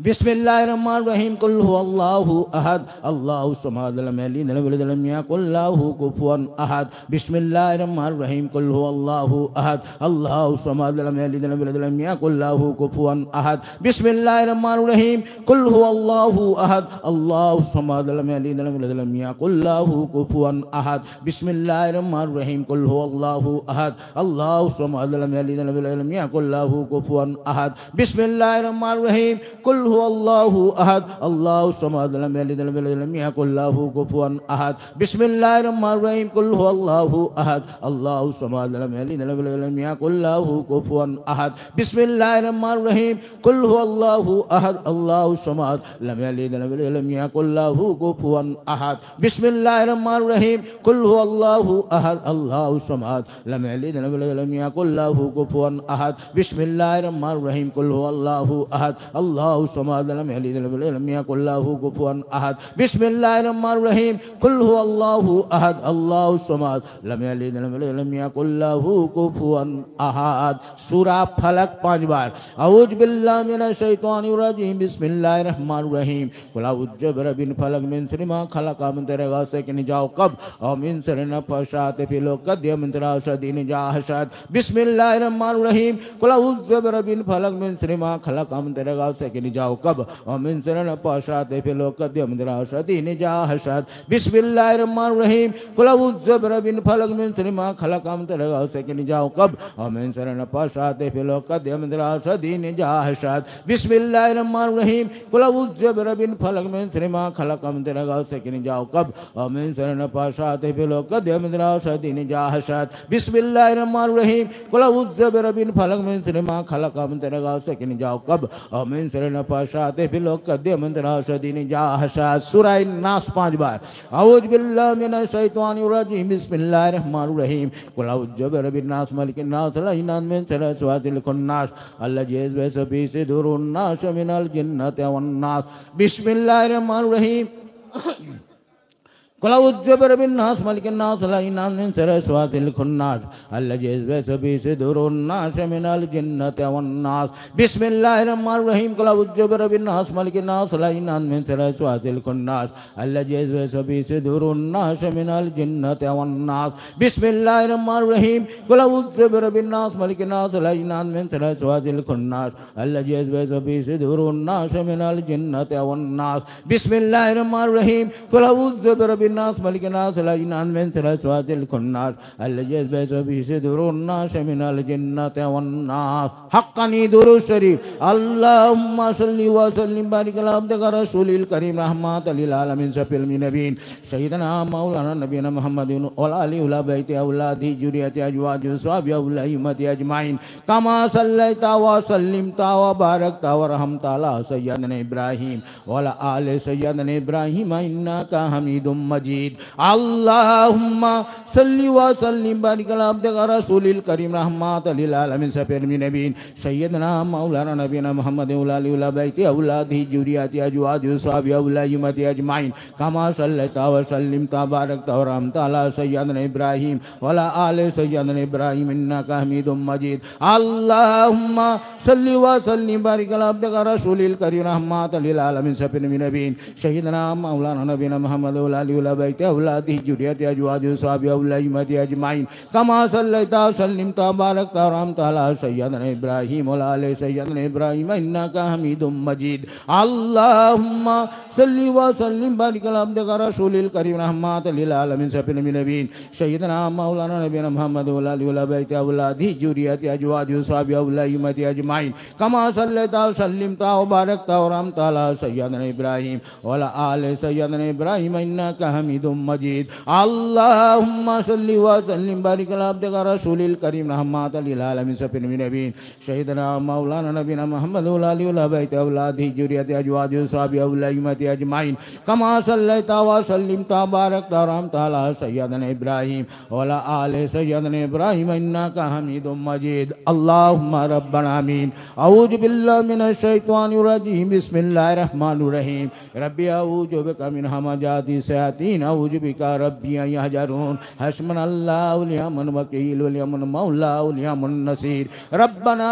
बिस्मिल्लाहिर रहमानिर रहीम कुल हुवल्लाहु अहद अल्लाहु समद लम यलिद वलम यूलद वलम यकुल लहू कुफुवन अहद। बिस्मिल्लाहिर रहमानिर रहीम कुल हुवल्लाहु अहद अल्लाहु समद लम यलिद वलम यूलद वलम यकुल लहू कुफुवन अहद। बिस्मिल्लाहिर रहमानिर रहीम कुल हुवल्लाहु अहद अल्लाहु समद लम यलिद वलम यूलद वलम यकुल लहू कुफुवन अहद। बिस्मिल्लाहिर रहमानिर रहीम कुल हुवल्लाहु अहद अल्लाहु समद लम यलिद वलम यूलद वलम यकुल लहू कुफुवन अहद। बिस्मिल्लाहिर रहमानिर रहीम कुल हुवल्लाहु अहद अल्लाहु समद लम यलिद वलम यूलद वलम यकुल लहू कुफुवन अहद। बिस्मिल्लाहिर रहमानिर रहीम कुल हुवल्लाहु अहद अल्लाहु समद लम यलिद वलम यूलद वलम यकुल लहू कुफुवन अहद। बिस्मिल्लाहिर रहमानिर रहीम कुल हुवल्लाहु अहद अल्लाहु समद लम यलिद वलम यूलद वलम यकुल लहू कुफुवन अहद। बिस्मिल्लाहिर रहमानिर रहीम कुल हुवल्लाहु अहद अल्लाहु समद लम यलिद वलम यूलद वलम यकुल लहू कुफुवन अहद। बिस्मिल्लाहिर रहमानिर रहीम कुल हुवल्लाहु अहद अल्लाहु समद लम यलिद वलम यकुल लहू कुफुवन अहद। बिस्मिल्लाहिर रहमानिर रहीम कुल हुवल्लाहु अहद अल्लाहु समद लम यलिद वलम यकुल लहू कुफुवन अहद। सूरा फलक 5 बार औज़ु बिल्लाहि मिनश शैतानिर रजीम बिस्मिल्लाहिर रहमानिर रहीम कुल औज़ु बिरब्बिल फलक मिन शर्रि मा खलक मिन शर्रि गासिकिन इज़ा वक़ब और मिन शर्रि नफ़्फ़ासाति फ़िल उक़द मिन शर्रि हासिदिन इज़ा हसद। बिस्मिल्लाहिर रहमानिर रहीम कुल औज़ु बिरब्बिल फलक मिन शर्रि मा खलक मिन शर्रि गासिकिन इज़ा वक़ब और मिन शर्रि नफ़्फ़ासाति फ़िल उक़द मिन शर्रि हासिदिन इज़ा हसद। बिस्मिल्लाहिर रहमानिर रहीम कुल औज़ु बिरब्बिल फलक मिन शर्रि मा खलक मिन शर्रि गासिकिन इज़ा वक़ब और मिन शर्रि नफ़्फ़ासाति फ़िल उक़द मिन शर्रि हासिदिन इज़ा हसद। बिस्मिल्लाहिर रहमानिर रहीम कुल औज़ु बिरब्बिल फलक मिन शर्रि मा खलक मिन शर्रि गासिकिन इज़ा वक़ब और मिन शर्रि नफ़्फ़ासाति फ़िल उक़द मिन शर्रि हासिदिन इज़ा हसद। बिस्मिल्लाहिर रहमानिर रहीम कुल औज़ु बिरब्बिल फलक मिन शर्रि मा खलक मिन शर्रि गासिकिन इज़ा वक़ब और मिन शर्रि नफ़्फ़ासाति फ़िल उक़द मिन शर्रि हासिदिन इज़ा हसद। सूरा नास 5 बार औज़ु बिल्लाहि मिनश शैतानिर रजीम बिस्मिल्लाहिर रहमानिर रहीम कुल औज़ु बिरब्बिन नास मलिकिन नास इलाहिन नास मिन शर्रि वसवासिल खन्नास अल्लज़ी युवस्विसु फ़ी सुदूरिन नास मिनल जिन्नति वन नास। बिस्मिल्लाहिर रहमानिर रहीम قل أعوذ برب الناس ملك الناس إله من شر وسواس الخناس الذي يوسوس في صدور الناس من الجنة والناس بسم الله الرحمن الرحيم قل أعوذ برب الناس ملك الناس إله من شر وسواس الخناس الذي يوسوس في صدور الناس من الجنة والناس بسم الله الرحمن الرحيم قل أعوذ برب الناس ملك الناس إله من شر وسواس الخناس الذي يوسوس في صدور الناس من الجنة والناس بسم الله الرحمن الرحيم قل أعوذ برب الناس ملك الناس إله من شر وسواس الخناس الذي يوسوس في صدور الناس من الجنة والناس حقني درود الشريف اللهم صل وسلم بارك على عبدك رسول الكريم رحمة للعالمين شفيع المنبين سيدنا مولانا نبينا محمد وعلى آله وعلى بيته أولاده ذريته أزواجه وصحبه أولئك أجمعين كما صليت وسلمت وباركت ورحمت على سيدنا إبراهيم وعلى آل سيدنا إبراهيم إنك حميد مجيد اللهم صل وسلم بارك على عبدك رسول الكريم رحمة للعالمين شفيع المنبين سيدنا مولانا نبينا محمد وعلى آله وعلى بيته أولاده ذريته أزواجه وصحبه أولئك أجمعين كما صليت وسلمت وباركت ورحمت على سيدنا إبراهيم وعلى آل سيدنا إبراهيم إنك حميد مجيد اللهم صل وسلم بارك على عبدك رسول الكريم رحمة للعالمين شفيع المنبين سيدنا مولانا نبينا محمد وعلى آله وعلى بيته أولاده ذريته أزواجه وصحبه أولئك أجمعين كما صليت وسلمت وباركت ورحمت على سيدنا إبراهيم وعلى آل سيدنا إبراهيم إنك حميد مجيد اللهم صل وسلم بارك على عبدك رسول الكريم رحمة للعالمين شفيع المنبين سيدنا مولانا نبينا محمد وعلى آله وعلى بيته أولاده ذريته أزواجه وصحبه أولئك أجمعين كما صليت وسلمت وباركت ورحمت على سيدنا إبراهيم وعلى آل سيدنا إبراهيم إنك حميد مجيد اللهم صل وسلم بارك على عبدك رسول الكريم رحمة للعالمين شفيع المنبين سيدنا مولانا نبينا محمد وعلى آله وعلى بيته أولاده ذريته أزواجه وصحبه أولئك أجمعين كما صليت وسلمت وباركت ورحمت على سيدنا إبراهيم وعلى آل سيدنا إبراهيم إنك حميد مجيد اللهم ربنا آمين أعوذ بالله من الشيطان الرجيم بسم الله الرحمن الرحيم ربي أعوذ بك من همزات الشياطين أعوذ بك ربي أن يحضرون حسبنا الله ونعم الوكيل ونعم المولى ونعم النصير ربنا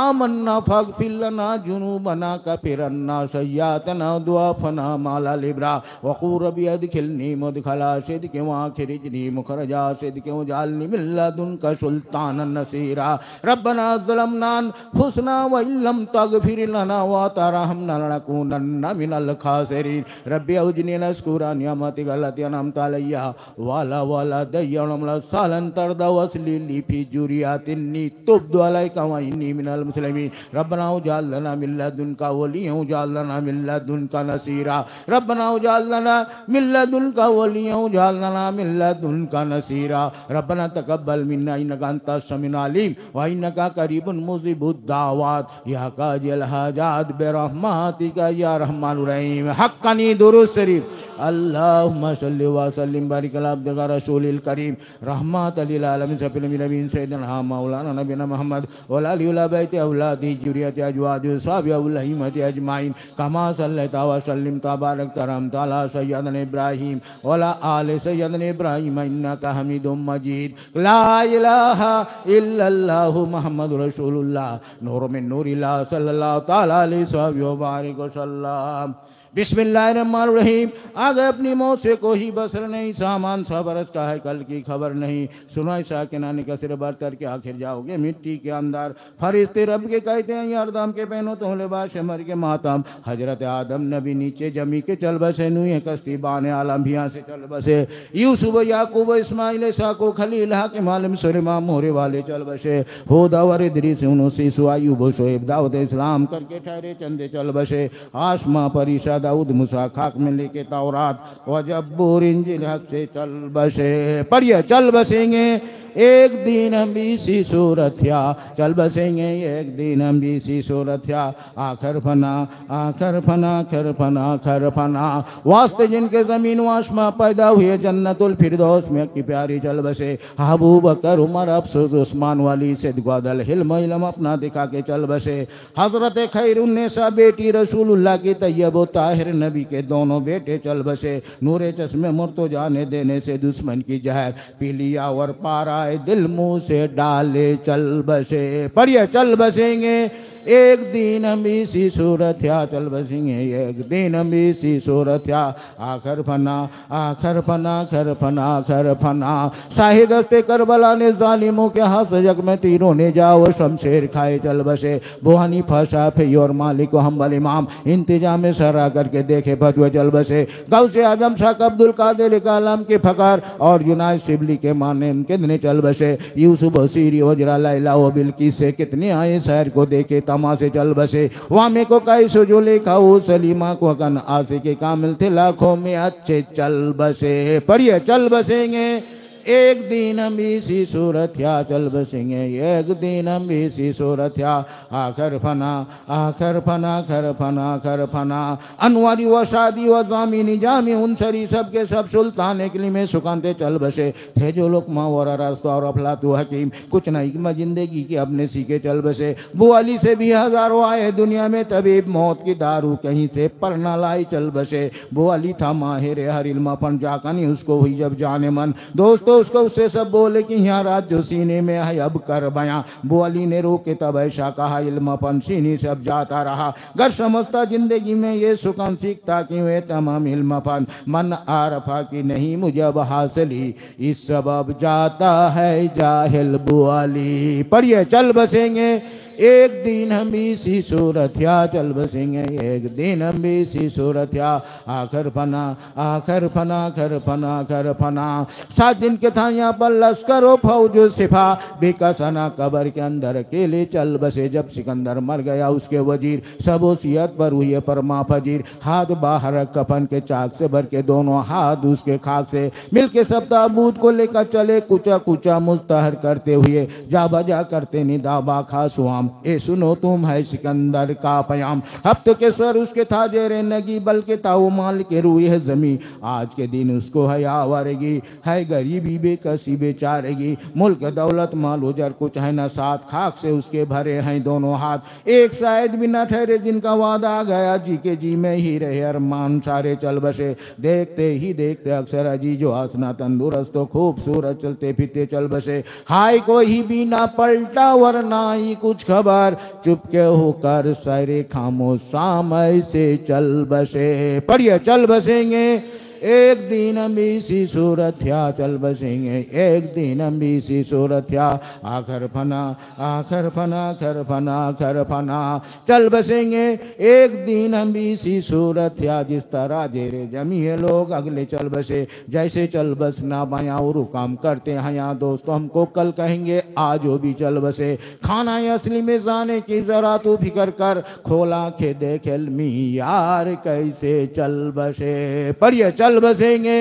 آمنا فاغفر لنا ذنوبنا كفر عنا سيئاتنا وضعفنا مع الأبرار وقل ربي أدخلني مدخل صدق وأخرجني مخرج صدق واجعلني من لدنك سلطانا نصيرا ربنا ظلمنا أنفسنا وإن لم تغفر لنا وترحمنا لنكونن من الخاسرين ربي أوزعني أن أشكر نعمتك التي أنعمت علي وعلى والدي وعلى سالن ترضى وصلي لي في ذريتي تبت عليك وإني من المسلمين ربنا اجعل لنا من لدنك وليا واجعل لنا من لدنك نصيرا ربنا اجعل لنا من لدنك وليا واجعل لنا من لدنك نصيرا ربنا تقبل منا إنك أنت السميع العليم وإنك قريب مجيب الدعوات يا قاضي الحاجات برحمتك يا رحمن الرحيم حقني درود الشريف اللهم صل وسلم بارك على عبدك رسول الكريم رحمة للعالمين شفيع المنبين سيدنا مولانا نبينا محمد وعلى آله وعلى بيته أولاده ذريته أزواجه وصحبه أولئك أجمعين كما صليت وسلمت وباركت ورحمت على سيدنا إبراهيم وعلى آل سيدنا إبراهيم إنك حميد مجيد لا إله إلا الله محمد رسول الله نور من نور الله صلى الله تعالى عليه وسلم बिस्मिल्लाहिर्रहमानिर्रहीम। आगे अपनी मौत से कोई बसर नहीं, सामान सा बरसता है कल की खबर नहीं। सुनो ऐसा के नानी का सिर बार कर के आखिर जाओगे मिट्टी के अंदर। फरिश्ते रब के कहते हैं यारदाम के पहनो तो लिबास मर के मातम। हजरत आदम नबी नीचे जमी के चल बसे, नुए कश्ती बाने आलम भिया से चल बसे। यूसुफ याकूब इस्माइल साको खलील हाकिम आलम सुलेमान मोहरे वाले चल बसे। होदा वर इदरीस यूनुस ईसा अय्यूब शोएब दाऊद इस्लाम करके ठहरे चंदे चल बसे। आसमां परिशा दाऊद मूसा खाक में लेके तौरात व जब्बूर इंजिल हक से चल बसे। पढ़िए चल बसेंगे एक दिन हम भी सी सूरत या, चल बसेंगे एक दिन हम भी सी सूरत या। आखिर फना आखिर फना आखिर फना आखिर फना। वास्ते जिनके जमीन व आसमां पैदा हुए जन्नतुल फिरदौस में की प्यारी चल बसे। अबू बकर उमर अफसोस उस्मान वाली सिद्दक़ हिल्म इल्म अपना दिखा के चल बसे। हजरत खैरुन्निसा बेटी रसूलुल्लाह की तैयब ताहिर नबी के दोनों बेटे चल बसे। नूरे चश्मे मुर्तो जाने देने से दुश्मन की जहर पी लिया और पाराए दिल मुंह से डाले चल बसे। पढ़िए चल बसेंगे एक दिन हम इसी सूरत या चल बसेंगे एक दिन हम इसी सूरत या आखर फना आखर फना खर फना खर फना। शाहिद हस्ते करबला ने जालिमों के हाथ जग में तीरों ने जाओ शमशेर खाए चल बसे। बो हनीफा शाफी और मालिक हम्बल इमाम इंतजाम सरा करके देखे फतवे चल बसे। गौसे आजम शाह अब्दुल कादिर कालम के फकार और जुनायद शिबली के माने कितने चल बसे। यूसुफ सीरी वजरा लैला व बिल्किस से कितने आए शहर को देखे तमा से चल बसे। वामे को कैसो जो लेखा वो सलीमा को कन आसे के कामिल थे लाखों में अच्छे चल बसे। पढ़िए चल बसेंगे एक दिन हम इसी सूरत या चल बसेंगे एक दिन हम इसी सूरत या आखर फना आखर फना खर फना खर फना। अनवारी व शादी व जामिनी जामी उनसरी सब के सब सुल्तान एकली में सुकानते चल बसे थे जो लोग मावरा रास्ता और अफलातु हकीम कुछ नहीं जिंदगी की अपने सीखे चल बसे। बुआली से भी हजारों आए दुनिया में तबीब मौत की दारू कहीं से पर न लाई चल बसे। बुआली था माहिर हर इल्मा पन जाकानी उसको हुई जब जाने मन दोस्तों उसको उससे सब बोले कि यहाँ रात जो सीने में है अब कर बयां। बुआली ने रोके तब ऐसा कहा इल्मपन सीने से अब जाता रहा घर समझता जिंदगी में ये सुकन सीखता कि वे तमाम इल्मपन मन आरफा की नहीं मुझे अब हासिली इस सबब जाता है जाहिल बुआली। पढ़िए चल बसेंगे एक दिन हम इसी सूरत या चल बसेंगे एक दिन हम इसी सूरत या आखर फना आखर फना खर फना खर फना। 7 दिन के था यहाँ पर लश्कर व फौज सिफा बेकसना कबर के अंदर अकेले चल बसे। जब सिकंदर मर गया उसके वजीर सब वसीयत पर हुए परमा फजीर। हाथ बाहर कफन के चाक से भर के दोनों हाथ उसके खाक से मिलके सब ताबूत को लेकर चले कुचा कुचा मुस्तहर करते हुए जा बजा करते निदाबा खासुआम। ए सुनो तुम है सिकंदर का पयाम हफ्त के स्वर उसके था जेरे नगी बल्कि ताऊ माल के रूए है जमी। आज के दिन उसको है आवारगी है गरीबी बेकसी बेचारेगी मुल्क दौलत माल उजर कुछ है न साथ खाक से उसके भरे हैं दोनों हाथ। एक शायद भी न ठहरे जिनका वादा आ गया जी के जी में ही रहे अरमान सारे चल बसे। देखते ही देखते अक्सर अजी जो हंसना तंदुरुस्त तो खूबसूरत चलते फिरते चल बसे। हाय कोई भी ना पलटा वरना ही कुछ खबर चुपके होकर सारे खामोशाम से चल बसे। पढ़िए चल बसेंगे एक दिन हम इसी सूरत या चल बसेंगे एक दिन हम इसी सूरत या आखर फना आखर फना खर फना खर फना। चल बसेंगे एक दिन हम इसी सूरत या जिस तरह जेरे जमीए लोग अगले चल बसे जैसे चल बसना बाया और काम करते हैं यहाँ दोस्तों हमको कल कहेंगे आज वो भी चल बसे। खाना असली में जाने की जरा तू फिक्र कर खोला के देख मी यार कैसे चल बसे। पढ़िए चल बसेंगे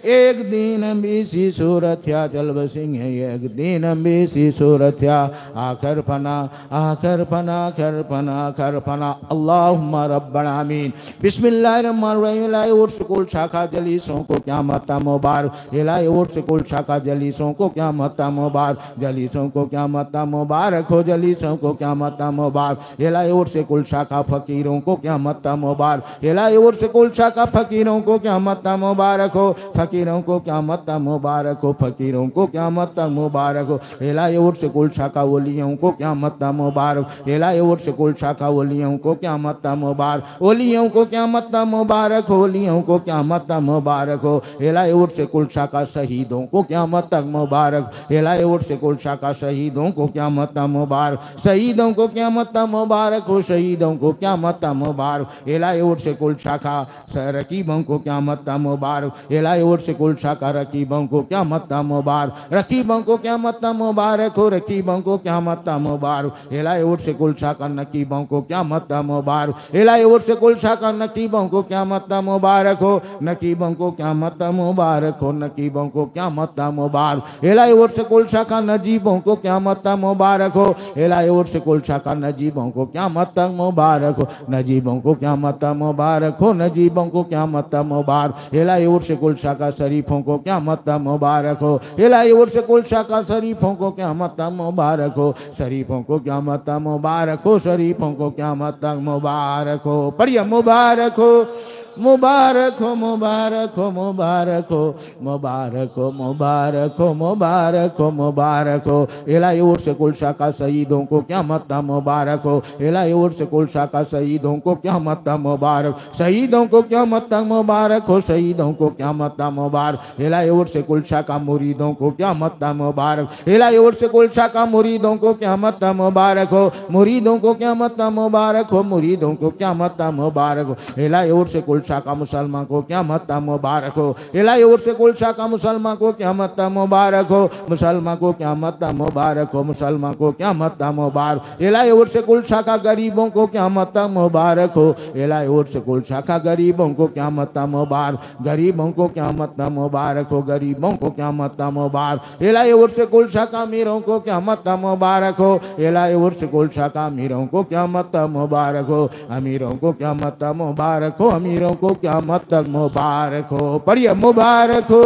एक दिन हम इसी सूरत या चल बसेंगे एक दिन हम इसी सूरत या आखर फना आखर फना खर फना खर फना। अल्लाहुम्मा रब्बल आमीन। बिस्मिल्लाहिर्रहमानिर्रहीम। इलाही उर्स स्कूल शाखा जलीसों को क्या मता मुबारक इलाही उर्स स्कूल शाखा जलीसों को क्या मता मुबारक जलीसों को क्या मता मुबारक हो जलीसों को क्या मता मुबारक इलाही उर्स स्कूल शाखा फकीरों को क्या मता मुबारक इलाही उर्स स्कूल शाखा फकीरों को क्या मता मुबारक हो फकीरों को क्या मता मुबारक हो फकीरों को क्या मता मुबारक हो इलाही उर्स स्कूल शाखा वलियों को क्या मता मुबारक इलाही उर्स स्कूल शाखा वलियों को क्या मता मुबारक वलियों को क्या मता मुबारक हो वलियों को क्या मता मुबारक हो इलाही उर्स स्कूल शाखा शहीदों को क्या मता मुबारक इलाही उर्स स्कूल शाखा शहीदों को क्या मता मुबारक शहीदों को क्या मता मुबारक हो शहीदों को क्या मता मुबारक इलाही उर्स स्कूल शाखा रकीबों को क्या मता मुबारक इलाही उर्स स्कूल शाखा रकीबों को क्या मता मुबारक रकीबों को क्या मता मुबारक हो रकीबों को क्या मता मुबारक इलाही उर्स स्कूल शाखा नकीबों को क्या मता मुबारक इलाही उर्स स्कूल शाखा नकीबों को क्या मता मुबारक हो नकीबों को क्या मता मुबारक हो नकीबों को क्या मता मुबारक इलाही उर्स स्कूल शाखा नजीबों को क्या मता मुबारक हो इलाही उर्स स्कूल शाखा नजीबों को क्या मता मुबारक हो नजीबों को क्या मता मुबारक हो नजीबों को क्या मता मुबारक इलाही उर्स कुल शाखा शरीफों को क़यामत तक मुबारक हो। इलाही उर्स कुल शाखा शरीफों को क़यामत तक मुबारक हो। शरीफों को क़यामत तक मुबारक हो। शरीफों को क़यामत तक मुबारक हो। पढ़िए मुबारक हो, मुबारक हो, मुबारक हो, मुबारक हो, मुबारक हो, मुबारक हो, मुबारक हो, मुबारक हो। इलाही उर्स कुल शाखा शहीदों को क़यामत तक मुबारक हो। इलाही उर्स कुल शाखा शहीदों को क़यामत तक मुबारक, शहीदों को क़यामत तक मुबारक हो। शहीदों को क़यामत तक मुबारक। इलाही उर्स कुल शाखा मुरीदों को क़यामत तक मुबारक। इलाही उर्स कुल शाखा मुरीदों को क़यामत तक मुबारक हो। मुरीदों को क़यामत तक मुबारक हो। मुरीदों को क़यामत तक मुबारक हो। इलाही उर्स कुल शाखा मुसलमान को क़यामत तक मुबारक हो। इलाही उर्स कुल शाखा मुसलमान को क़यामत तक मुबारक हो। मुसलमान को क़यामत तक मुबारक हो। मुसलमान को क़यामत तक मुबारक। इलाही उर्स कुल शाखा गरीबों को क़यामत तक मुबारक हो। इलाही उर्स कुल शाखा गरीबों को क़यामत तक मुबारक। गरीबों को क़यामत तक मुबारक हो। गरीबों को क़यामत तक मुबारक। इलाही उर्स कुल शाखा अमीरों को क़यामत तक मुबारक हो। इलाही उर्स कुल शाखा अमीरों को क़यामत तक मुबारक हो। अमीरों को क़यामत तक मुबारक हो। अमीरों को क़यामत तक मुबारक हो। पढ़िए मुबारक हो,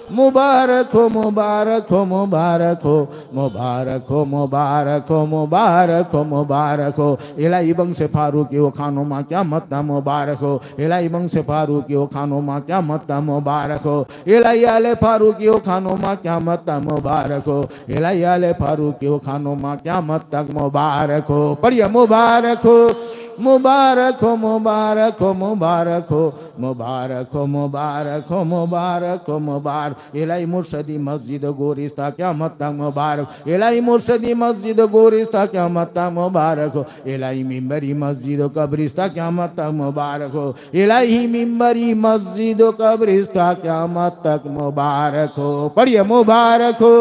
मुबारक हो, मुबारक हो, मुबारक हो, मुबारक हो, मुबारक हो, मुबारक हो, मुबारक हो। इलाही बंश फारूकी वो खानो माँ क़यामत तक मुबारक हो। इलाही बंश फारूकी वो खानो माँ क़यामत तक मुबारक हो। इलाही आले फारूकी वो खानो माँ क़यामत तक मुबारक हो। इलाही आले फारूकी वो खानो माँ क़यामत तक मुबारक हो। पढ़िए मुबारक हो, मुबारक हो, मुबारक हो, मुबारक हो, मुबारक हो, मुबारक हो, मुबारक हो, मुबारक। इलाही मुर्शदी मस्जिद गोरिस्ता क़यामत तक मुबारक। इलाही मुर्शदी मस्जिद गोरिस्ता क़यामत तक मुबारक हो। इलाही मिंबरी मस्जिद कब्रिस्ता क़यामत तक मुबारक हो। इलाही मिंबरी मस्जिद कब्रिस्ता क़यामत तक मुबारक हो। पढ़िए मुबारक हो,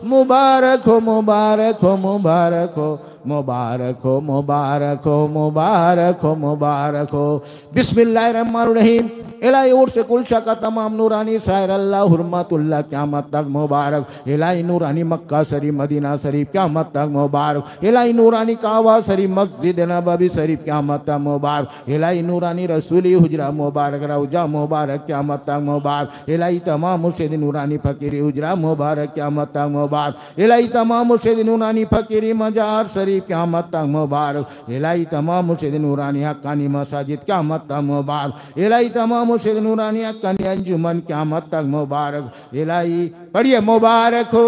मुबारक हो, मुबारक हो, मुबारक हो, मुबारक हो, मुबारक हो, मुबारक हो, मुबारक हो। बिस्मिल्लाहिर्रहमानिर्रहीम। इलाही उर्स कुल शाखा तमाम नूरानी सायर अल्लाह हुर्मतुल्लाह क़यामत तक मुबारक। इलाही नूरानी मक्का शरीफ मदीना शरीफ क़यामत तक मुबारक। इलाही नूरानी काबा शरीफ मस्जिद नबवी शरीफ क़यामत तक मुबारक। इलाही नूरानी रसूली हुजरा मुबारक रौजा मुबारक क़यामत तक मुबारक। इलाही तमाम मुर्शिद नूरानी फ़कीरी हुजरा मुबारक क़यामत तक मुबारक। इलाही तमाम मुर्शिद नूरानी फ़कीरी मजार शरीफ क़यामत तक मुबारक। इलाही तमाम मुर्शिद नूरानी हक्कानी मसाजिद क़यामत तक मुबारक। इलाही तमाम मुर्शिद नूरानी हक्कानी अंजुमन क़यामत तक मुबारक। इलाही पढ़िए मुबारक हो,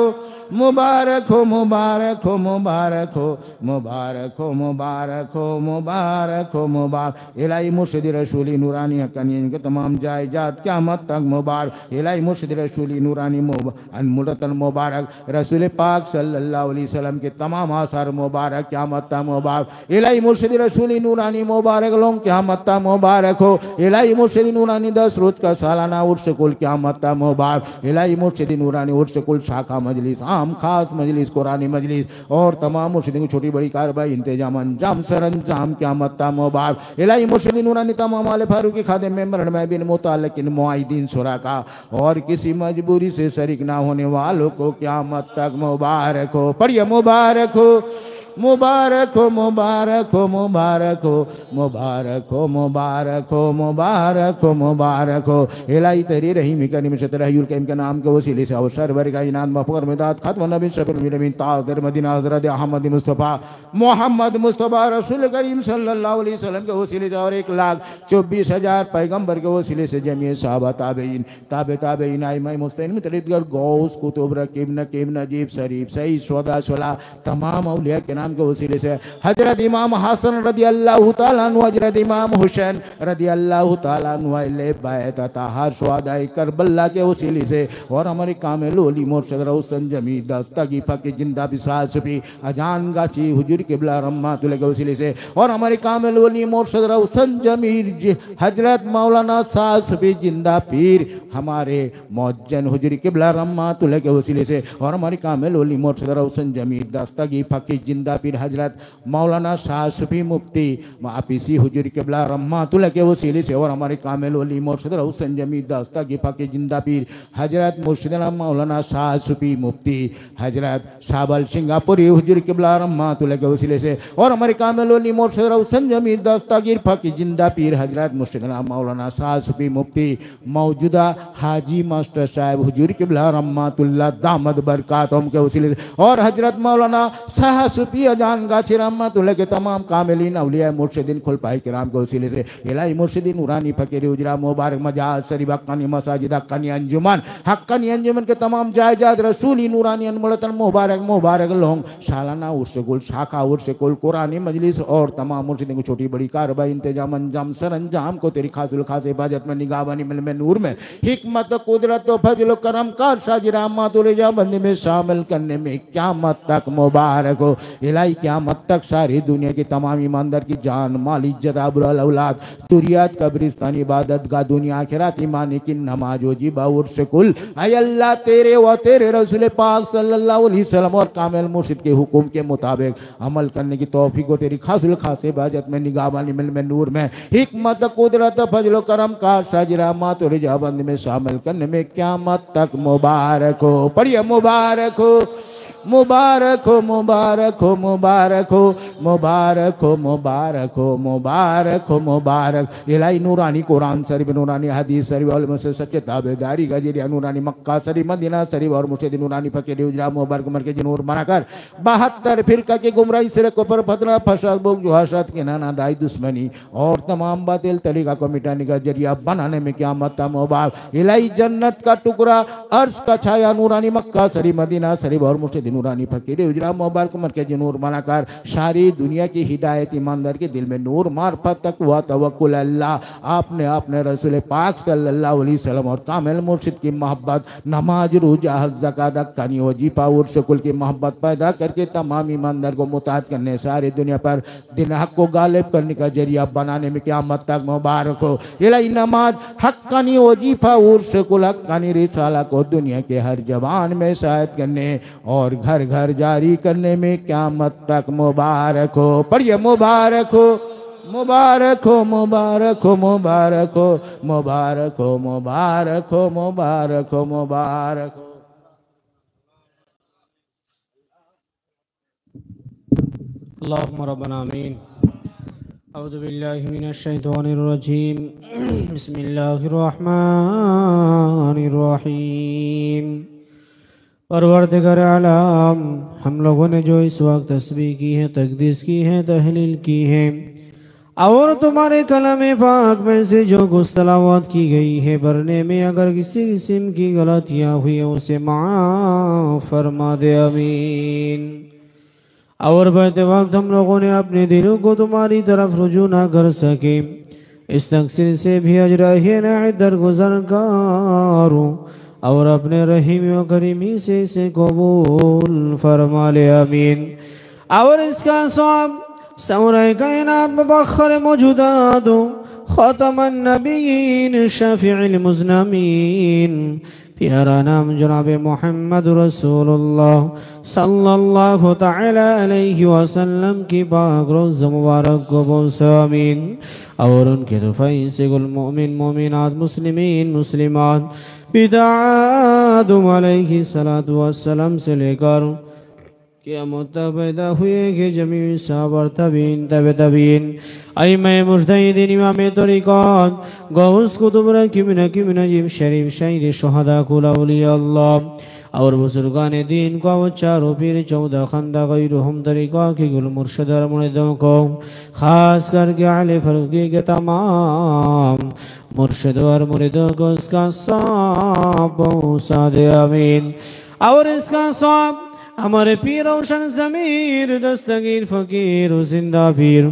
मुबारक हो, मुबारक हो, मुबारक हो, मुबारक हो, मुबारक हो, मुबारक हो, मुबारक। इलाही मुर्शिद रसूली नूरानी हक्कानी इनके तमाम जायजात क़यामत तक मुबारक। इलाही मुर्शिद रसूली नूरानी अनमुरतन मुबारक। रसूल पाक सल्लल्लाहु अलैहि वसल्लम के तमाम आसार मुबारक क़यामत तक मुबारक। इलाही मुर्शिद रसूली नूरानी मुबारक लोग क़यामत तक मुबारक हो। इलाही मुर्शिद नूरानी 10 रोज़ का सालाना उर्स कुल क़यामत तक मुबारक। इलाही मुर्शिद नूरानी उर्स कुल शाखा मजलिस आम खास मजलिस कुरानी मजलिस और तमाम मुर्शिदों की छोटी बड़ी कार्रवाई इंतजाम अंजाम सर अंजाम क़यामत तक मुबारक। इलाही मुर्शिद नूरानी तमाम आले फारूकी खादिम मेंबर में बिन मुताल्लिकिन मुआइदीन शुरका और किसी मजबूरी से शरीक ना होने वालों को क़यामत तक मुबारक हो। पढ़िए मुबारक हो, मुबारक हो, मुबारक हो, मुबारक हो, मुबारक हो, मुबारक हो, मुबारक हो, मुबारक हो। इलाही तेरी रहीमी करीम से तेरा हयूल के नाम के वसीले से अवसर वर का इनाम मफकर मिदात खत्म नबी शफीउल मुरसलीन ताजदार मदीना हज़रत अहमद मुस्तफ़ा मोहम्मद मुस्तफ़ा रसूल करीम सल्लल्लाहु अलैहि वसल्लम के वसीले से और 1,24,000 पैगंबर के वसीले से जमीए सहाबा ताबईन ताबे ताबईन आइमाए मुस्तकीम मुतरिदगर गौस कुतुब रकीब नकीब नजीब शरीफ सही सौदा सुला तमाम औलिया के नाम के वसीले से हजरत इमाम हसन रदी अल्लाह तआला अन्हु हजरत इमाम हुसैन रदी अल्लाह तआला अन्हु अहले बैत ताहर शुहदाए करबला के वसीले से और हमारे कामिल ओली मुर्शिद रौशन जमी दस्तगी फकी जिंदा बिसास भी अजान गाची हुजूर किबला रहमतुल्लाह के वसीले से और हमारे कामिल ओली मुर्शिद रौशन जमीर हजरत मौलाना सास भी जिंदा पीर हमारे मौजन हुजूर किबला रहमतुल्लाह के वसीले से और हमारे कामिल ओली मुर्शिद रौशन जमीर दस्तगी फकी जिंदा जिंदा पीर हजरत मौलाना शाह सूफी मुफ्ती मापीसी हुजूर किबला रहमतुल्लाह के वसीले से और हमारे कामिल वली मुर्शिद हुसैन जमी दास्ता की फाके जिंदा पीर हजरत मुर्शिदना मौलाना शाह सूफी मुफ्ती हजरत शाहबल सिंगापुरी हुजूर किबला रहमतुल्लाह के वसीले से और हमारे कामिल वली मुर्शिद हुसैन जमी दास्ता की फाके जिंदा पीर हजरत मुर्शिदना मौलाना शाह सूफी मुफ्ती मौजूदा हाजी मास्टर साहब हुजूर किबला रहमतुल्लाह दामद बरकातुम के वसीले से और हजरत मौलाना शाह सूफी अजान गाछी रहमतुल्लाह के तमाम कामिलीन औलिया मुर्शिदीन खुलफाए किराम के वसीले से इलाही मुर्शिदीन नूरानी फकीर उजरा मुबारक मजाज शरीफ हक्कानी मसाजिद हक्कानी अंजुमन के तमाम जायजात रसूली नूरानी अनमुलतन मुबारक मुबारक लोग सालाना उर्स गुल शाखा उर्स कुल कुरानी मजलिस और तमाम मुर्शिदीन को छोटी बड़ी कार्रवाई इंतजाम अंजाम सर अंजाम को तेरी खासुल खास इबादत में निगाहबानी मिल में नूर में हिकमत कुदरत फजल करम कार साजिरामत बंदी में शामिल करने में क़यामत तक मुबारक हो इलाही क़यामत तक सारी दुनिया की तमाम ईमानदार की जान माल इज्जत आबरूल औलाद तुरियात कब्रिस्तान इबादत का दुनिया आखिरत ईमान की नमाज वजीबा उर्स कुल ऐ अल्लाह तेरे व तेरे रसूल पाक सल्लल्लाहु अलैहि वसल्लम और कामिल मुर्शिद के हुक्म के मुताबिक अमल करने की तौफीक को तेरी खासुल खास इबादत में निगाहबानी मिल में नूर में हिकमत कुदरत फजल करम कार साजिरामत और रिजाबंद में शामिल करने में क़यामत तक मुबारक हो पढ़िए मुबारक हो मुबारक हो मुबारक हो मुबारक हो मुबारक हो मुबारक हो मुबारक हो मुबारक इलाही नूरानी कुरान शरीफ नूरानी हदीस शरीफ और से सच्चे ताबेदारी का जरिया नूरानी मक्का शरीफ मदीना शरीफ और मुर्शिद नूरानी फकीर उजरा मुबारक मरकज नूर बनाकर 72 फिरका के गुमराही सिरे को पर फतरा फसाद बुग जुहाशत के नाना दाई दुश्मनी और तमाम बातिल तरीका को मिटाने का जरिया बनाने में क़यामत तक मुबारक इलाही जन्नत का टुकड़ा अर्श का छाया नूरानी मक्का शरीफ मदीना शरीफ और मुर्शिद नूरानी फकीर उजरा मुबारक मरकज नूर बनाकर सारी दुनिया की हिदायत ईमानदार के दिल में नूर मार्फत तक हुआ तवक्कुल अल्लाह आपने अपने रसूल पाक सल्लल्लाहु अलैहि वसल्लम और कामिल मुर्शिद की मोहब्बत नमाज रोजा हज ज़कात हक्कानी वजीफा और शुकुल की मोहब्बत पैदा करके तमाम ईमानदार को मुताहत करने सारी दुनिया पर दिन हक को गालिब करने का जरिया बनाने में क़यामत तक मुबारक हो इलाही नमाज हक्कानी वजीफा और शुकुल हक्कानी रिसाला को दुनिया के हर जबान में शायद करने और घर घर जारी करने में क़यामत तक मुबारक हो पढ़िए मुबारक हो मुबारक हो मुबारक हो मुबारक हो मुबारक हो मुबारक हो मुबारक हो मुबारक हो अल्लाहुम्मा रब्बना आमीन अऊज़ु बिल्लाहि मिनश शैतानिर रजीम बिस्मिल्लाहिर रहमानिर रहीम परवरदिगार आलम हम लोगों ने जो इस वक्त तस्बीह की है तकदीस की है तहलील की है और तुम्हारे कलाम पाक में से जो गुस्तलावत की गई है पढ़ने में अगर किसी किस्म की गलतियाँ हुई है उसे माफ़ फरमा दे आमीन और बढ़ते वक्त हम लोगों ने अपने दिलों को तुम्हारी तरफ रुजू ना कर सके इस तकसीर से भी अजराही न दरगुजर करो और अपने रहीम व करीमी से इसे कबूल फरमा ले आमीन और इसका सवाब सौरे कायनात में बखर मौजूदात ख़ातमन नबीयीन शफ़ीउल मुज़नमीन प्यारा नाम जनाब मोहम्मद रसूलुल्लाह सल्लल्लाहु तआला अलैहि वसल्लम की पाक रोज़ मुबारक को बोल आमीन और उनके दुफ़ई से गुल मोमिन मोमिनात मुस्लिमीन मुस्लिमात पिता आदम अलैहि सलातु वस्सलाम से लेकर क़यामत तक पैदा हुए कि जमी साबर तबीन तब तबीन अइम्मा मुज्तहिदीन इमाम तरीक़त गौस कुतुब रकीब नजीब शरीफ शहीद शुहदा कुल औलिया अल्लाह और बुजुर्गान दीन को वो चारों पीर 14 खंदा गैरुहुम तरीक़ा के गुल मुर्शिद और मुरीदों को खास करके आले फरूकी के तमाम मुर्शिद और मुरीदों को इसका सवाब पहुँचा दे आमीन और इसका सवाब हमारे पीर रोशन ज़मीर दस्तगीर फ़कीर जिंदा पीर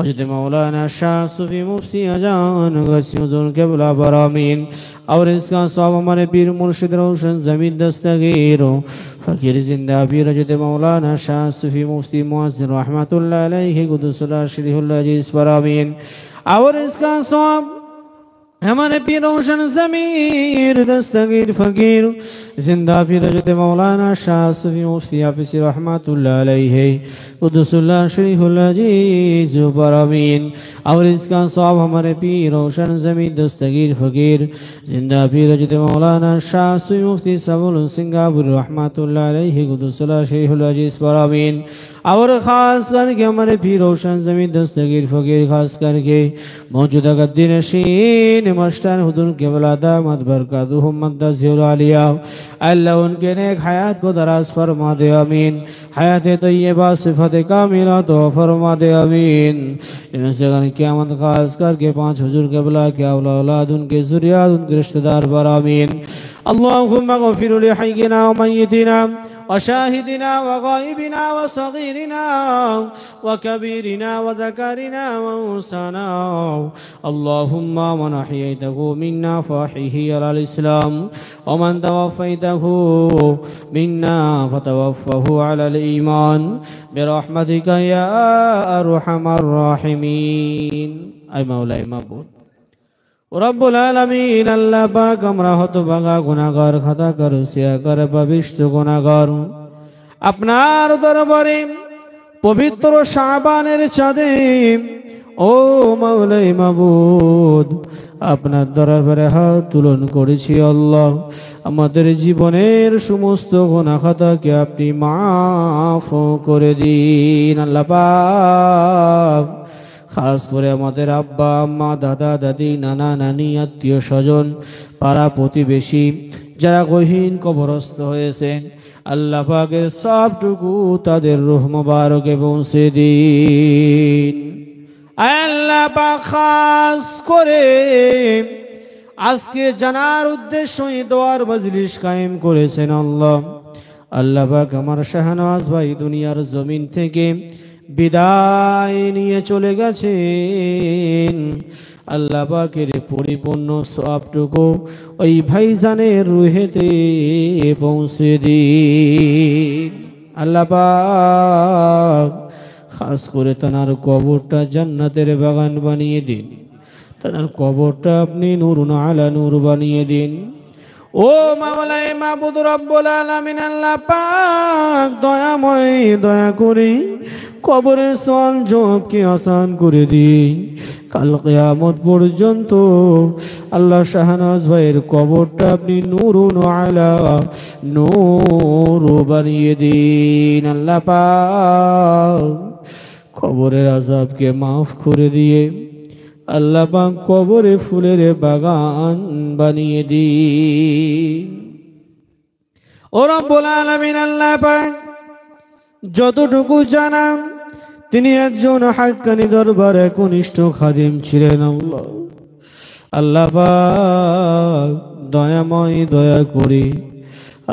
हज़रत मौलाना शाह सूफी मुफ्ती अजान गस्युज़ुल क़िबला पर आमीन और इसका सवाब हमारे पीर मुर्शिद रोशन ज़मीर दस्तगीर फ़कीर जिंदा पीर हज़रत मौलाना शाह सूफी मुफ्ती मुअज़्ज़िन रहमतुल्लाह अलैहि क़ुद्दुसुल्लाह शरीहुल अज़ीज़ पर आमीन और इसका सवाब हमारे पीर रोशन ज़मीर दस्तगीर फ़कीर जिंदा फिर हज़रत मौलाना शाह सूफ़ी मुफ्ती हाफ़िज़ रहमतुल्लाह अलैहि क़ुद्दुसुल्लाह शरीफ़ुल अज़ीज़ पर आमीन। और इसका सवाब हमारे पीर रोशन ज़मीर दस्तगीर फ़कीर जिंदा फिर हज़रत मौलाना शाह सूफ़ी मुफ्ती सबुल सिंगापुर रहमतुल्लाह अलैहि क़ुद्दुसुल्लाह शरीफ़ुल अज़ीज़ पर आमीन। और ख़ास करके हमारे पीर रोशन ज़मीर दस्तगीर फ़कीर खास करके मौजूदा गद्दी नशीन मस्तान हुजूर के वलादा मत बरकातुहुम मद्दज़िल आलिया अल्लाह उनके नेक हयात को दराज फरमा दे आमीन। हयात तय्यबा सिफत कामिला तो फरमा दे आमीन। इनसे क़यामत खास करके पांच हुजूर के बला के औलाद उनके ज़ुरियात उनके रिश्तेदार पर आमीन। अल्लाहुम्मा गफ़िर लिहय्यिना व मय्यितिना वशाहिदिना वगाइबिना वसगीरिना वकबीरिना वज़करिना वउन्साना अल्लाहुम्मा मन अहयैतहु मिन्ना फ़अहयिही अलल इस्लाम वमन तवफ़्फ़यतहु मिन्ना फ़तवफ़्फ़हु अलल ईमान बिरहमतिका या अरहमर राहिमीन। ऐ मौला ऐ माबूद रब्बुल आलमीन अल्लाह पाक আমরা হতভাগা গুনাহগার খাতাকার সিয়াকার পাপিষ্ঠ গুনাহগার আপনার দরবারে পবিত্র শাবানের চাঁদে ও মাওলা মাবুদ আপনার দরবারে হাত তুলন করেছি আল্লাহ। আমাদের জীবনের সমস্ত গুনাহ খাতাকে আপনি মাফ করে দিন আল্লাহ পাক। খাস করে আমাদের আব্বা আম্মা দাদা দাদি নানা নানি আত্মীয় স্বজন পাড়া প্রতিবেশী যারা গহীন কবরস্থ হয়েছেন আল্লাহ পাকের সবটুকু তাদের রূহ মুবারকে পৌঁছে দিন। আল্লাহ পাক খাস করে আজকে জানার উদ্দেশ্যে দোয়ার মজলিস কায়েম করেছেন আল্লাহ। আল্লাহ পাক আমার শাহনওয়াজ ভাই দুনিয়ার জমিন থেকে বিদায় নিয়ে চলে গেছেন। আল্লাহ পাকের পরিপূর্ণ সবটুকু ওই ভাইজানের রুহেতে পৌঁছে দিন আল্লাহ পাক। খাস করে তার কবরটা জান্নাতের বাগান বানিয়ে দিন। তার কবরটা আপনি নূরুন আলা নূর বানিয়ে দিন। ও মাওলা মাবুদ রব্বুল আলামিন আল্লাহ পাক দয়াময় দয়া করে কবরের সওয়াল জবাবকে আসান করে দিন। কাল কিয়ামত পর্যন্ত আল্লাহ শাহনাজ ভাইয়ের কবরটা আপনি নূরুন আলা নূর বানিয়ে দিন আল্লাহ পাক। কবরের আযাবকে মাফ করে দিয়ে আল্লাহ পাক কবরে ফুলের বাগান বানিয়ে দিন। ও রব্বুল আলামিন আল্লাহ পাক যতটুকু জানাম তিনি একজন হাক্কানি দরবারে কনিষ্ঠ খাদিম ছিলেন আল্লাহ। আল্লাহ পাক দয়াময় দয়া করে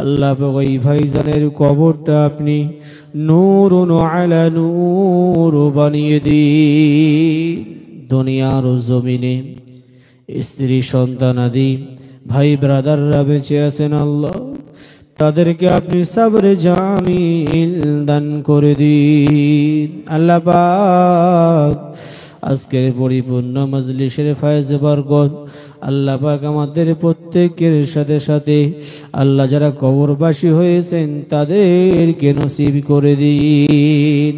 আল্লাহ পাক ওই ভাইজানের কবরটা আপনি নূরুন আলা নূর বানিয়ে দিন। দুনিয়ার জমিনে স্ত্রী সন্তান আদি ভাই ব্রাদাররা বেঁচে আছেন আল্লাহ তাদেরকে আপনি সবরে জামিল দান করে দিন আল্লাহ পাক। আজকের পরিপূর্ণ মজলিসের ফয়েজ বরকত আল্লাহ পাক আমাদের প্রত্যেকের সাথে সাথে আল্লাহ যারা কবরবাসী হয়েছেন তাদেরকে নসিব করে দিন।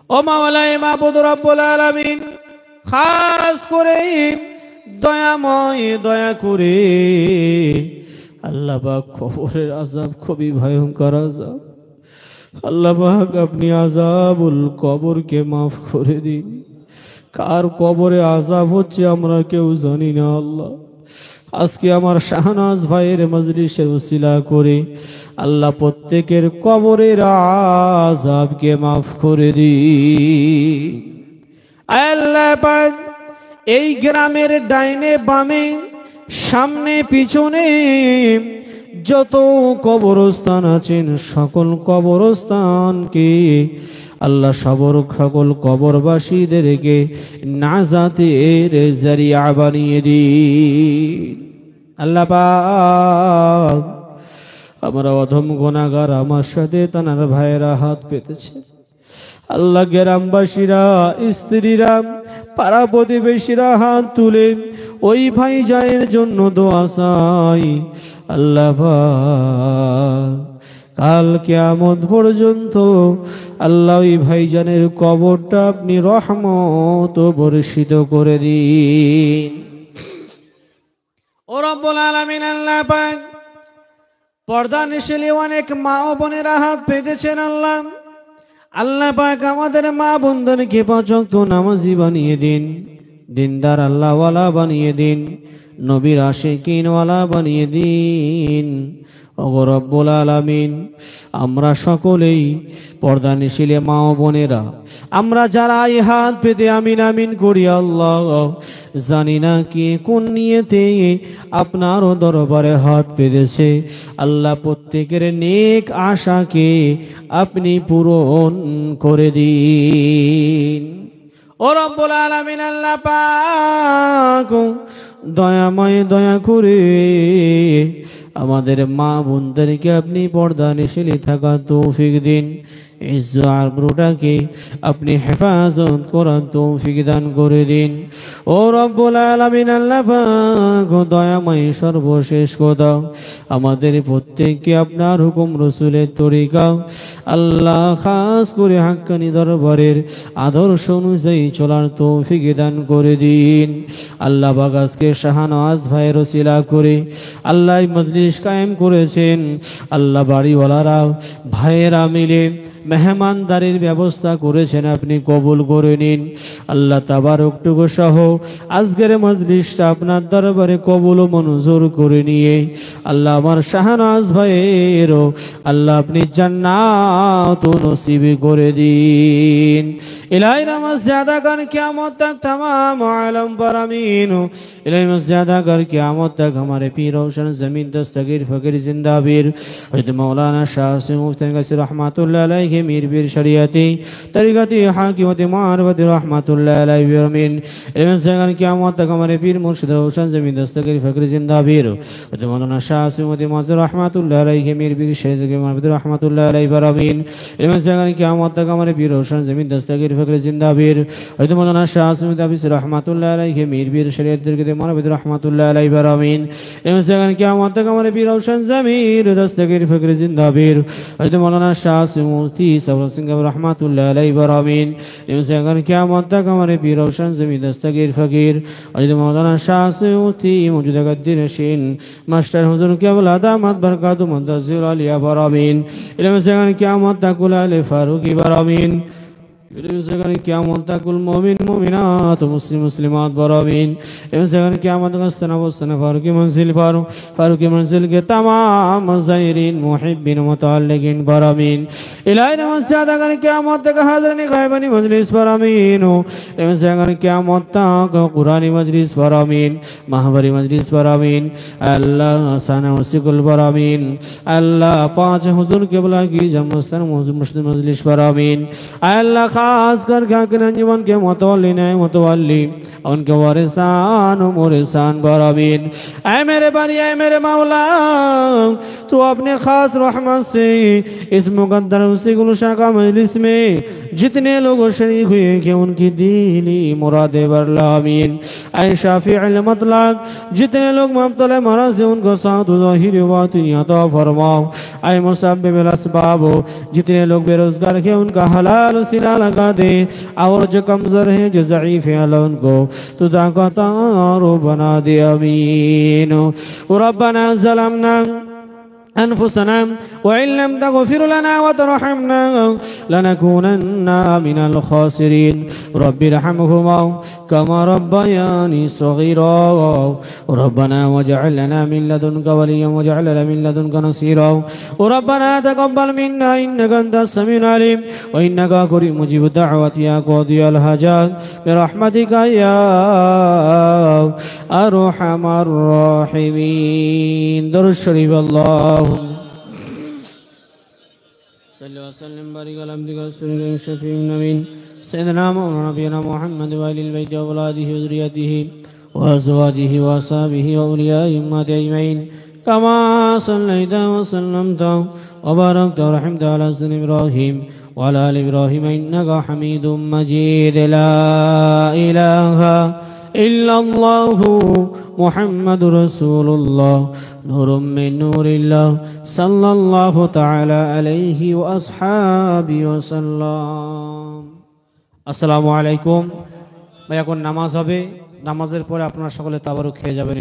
ও মাওলা মাবুদ রব্বুল আলামিন খাস করে দয়াময় দয়া করে আল্লাহ পাক কবরের আযাব খুবই ভয়ঙ্কর আযাব আল্লাহ পাক আপনি আযাবুল কবরকে মাফ করে দিন। কার কবরে আযাব হচ্ছে আমরা কেউ জানি না আল্লাহ। আজকে আমার শাহনাজ ভাইয়ের মজলিসের উসিলা করে আল্লাহ প্রত্যেকের কবরের আযাবকে মাফ করে দিন আল্লাহ পাক। এই গ্রামের ডাইনে বামে সামনে পিছনে যত কবরস্থান আছেন সকল কবরস্থানকে আল্লাহ সকল কবরবাসীদেরকে নাজাতের জারিয়া বানিয়ে দিন আল্লাহ পাক। আমরা অধম গুনাহগার আমার সাথে তার ভাইয়েরা হাত পেতেছে আল্লাহ। গ্রামবাসীরা স্ত্রীরা পাড়া প্রতিবেশীরা হাত তুলে ওই ভাইজানের জন্য দোয়া চাই। আল্লাহ পাক কাল কিয়ামত পর্যন্ত আল্লাহ ওই ভাইজানের কবরটা আপনি রহমত বর্ষিত করে দিন। ও রব্বুল আলামিন, আল্লাহ পাক পর্দা নিশিলে অনেক মা ও বোনেরা হাত পেতেছেন। আল্লাহ আল্লাহ পাক আমাদের মা বোনদেরকে পাঁচ ওয়াক্ত নামাজি বানিয়ে দিন, দিনদার আল্লাহওয়ালা বানিয়ে দিন, নবীর আশিকিনওয়ালা বানিয়ে দিন। ওগো রব্বুল আলামিন, আমরা সকলেই পর্দা নিশিলে মা ও বোনেরা আমরা যারা এই হাত পেতে আমিন আমিন করি, আল্লাহ জানি না কি কোন নিয়তে আপনারও দরবারে হাত পেতেছে। আল্লাহ প্রত্যেকের নেক আশাকে আপনি পূরণ করে দিন। ও রব্বুল আলামিন, আল্লাহ পাক দয়াময় দয়া করে আমাদের মা বোনদেরকে আপনি পর্দা নিশিলে থাকা তৌফিক দিন। ইজ্জত আবরুটাকে আপনি হেফাজত করার তৌফিক দান করে দিন। ও রব্বুল আলামিন, আল্লাহ পাক দয়াময় সর্বশেষ কথা আমাদের প্রত্যেককে আপনার হুকুম রসুলের তরিকা আল্লাহ খাস করে হাক্কানি দরবারের আদর্শ অনুযায়ী চলার তৌফিক দান করে দিন। আল্লাহ পাক আজকে শাহনওয়াজ ভাইয়ের ওসিলা করে আল্লাহ মজলিস কায়েম করেছেন। আল্লাহ বাড়িওয়ালারা ভাইয়েরা মিলে মেহমানদারির ব্যবস্থা করেছেন, আপনি কবুল করে নিন। আল্লাহ তাবারকটুকু সহ আজকের মজলিসটা আপনার দরবারে কবুল ও মঞ্জুর করে নিয়ে আল্লাহ আমার শাহনওয়াজ ভাইয়েরও আল্লাহ আপনি জান্নাত নসিব করে দিন। ইলাহি নামাজ ज़्यादा कर क़यामत तक तमाम आलम पर आमीन। इलाही नामाज ज़्यादा कर क़यामत तक हमारे पीर रोशन ज़मीन दस्तगीर फ़कीर जिंदा वीर हज़रत मौलाना शाह से मुफ्ती कसीर रहमतुल्लाह अलैहि मीर पीर शरीयती तरीक़ती हाकिमत मारफत रहमतुल्लाह अलैहि आमीन। इलाही नामाज ज़्यादा कर क़यामत तक हमारे पीर मुर्शिद रोशन ज़मीन दस्तगीर फ़कीर जिंदा वीर हज़रत मौलाना शाह से मुफ्ती माज़िर रहमतुल्लाह अलैहि मीर पीर शरीयती मारफत रहमतुल्लाह अलैहि आमीन। इलाही नामाज ज़्यादा कर क़यामत तक हमारे पीर रोशन ज़मीन दस्तगीर फ़कीर जिंदा वीर हज़रत मौलाना शाह से मुफ्ती रहमतुल्लाह अलैहि मीर पीर शरीयती मारफत रहमतुल्लाह अलैहि आमीन। इलाही नामाज क़यामत तक हमारे पीर रोशन ज़मीन दस्तगीर फ़कीर जिंदा वीर हज़रत मौलाना शाह से मुफ्ती सबर सिंह रहमतुल्लाह अलैहि आमीन। इलाही नामाज क़यामत तक हमारे पीर रोशन ज़मीन दस्तगीर फ़कीर हज़रत मौलाना शाह से मुफ्ती मौजूदा गद्दी नशीन मास्टर हुज़ूर के औलाद दामद बरकातुहु मुंतज़िर आलिया आमीन। इलाही नामाज क़यामत तक कुल फारूकी आमीन। क़यामत तक कुल मोमिन मोमिनात मुस्लिम मुस्लिमात बरामीन। क़यामत फारूकी मंजिल पर फारूकी मंजिल के तमाम ज़ायरीन मुहिब्बीन मुतअल्लिकीन बरामीन। इलाही नमाज ज़्यादा कर क़यामत तक हाज़िरीन ग़ाइबानी मजलिस बरामीन। क़यामत तक कुरानी मजलिस बरामीन महबरी मजलिस बरामीन। अल्लाह साना वसिकुल बरामीन। अल्लाह पाँच हुज़ूर क़िबला की जमस्तन मुस्लिम मजलिस बरामीन। अल्लाह खास कर जीवन के मुतवल्ली नए मुतवल्ली उनके वारिसान मुरिसान बरामीन। ऐ मेरे बारी ऐ मेरे मौला, तू अपने खास रहमत से इस मुकद्दर उसी गुलशा का मजलिस में जितने लोग शरीक हुए कि उनकी दीनी मुरादे बरला आमीन। ऐ शाफिउल मतलक, जितने लोग मुब्तला मरज़ से उनको साथ ज़ाहिर बातिन अता फरमाओ। ऐ मुसब्बिबुल अस्बाब, जितने लोग बेरोजगार हैं उनका हलाल सिला लगा दे, और जो कमजोर हैं जो ज़ईफ़ हैं अल्लाह उनको तू ताकतवर बना दे आमीन। रब्बना ज़लमना أنفسنا وإن لم تغفر لنا وترحمنا لنكونن من الخاسرين. رب ارحمهما كما ربياني صغيرا. ربنا واجعل لنا من لدنك وليا واجعل لنا من لدنك نصيرا. ربنا تقبل منا إنك أنت السميع العليم وإنك قريب مجيب الدعوات يا قاضي الحاجات برحمتك يا أرحم الراحمين. درود الشريف الله صلى وسلم بارك على عبدك ورسولك الشفيع الأمين سيدنا مولانا نبينا محمد وآل البيت وأولاده وذريته وأزواجه وأصحابه وأولياء أمته أجمعين كما صليت وسلمت وباركت ورحمت على سيدنا إبراهيم وعلى آل إبراهيم إنك حميد مجيد لا إله إلا الله محمد رسول الله نور من نور الله صلى الله تعالى عليه وأصحابه وسلم আসসালামু আলাইকুম ভাই এখন নামাজ হবে নামাজের পরে আপনারা সকলে তাবারুক খেয়ে যাবেন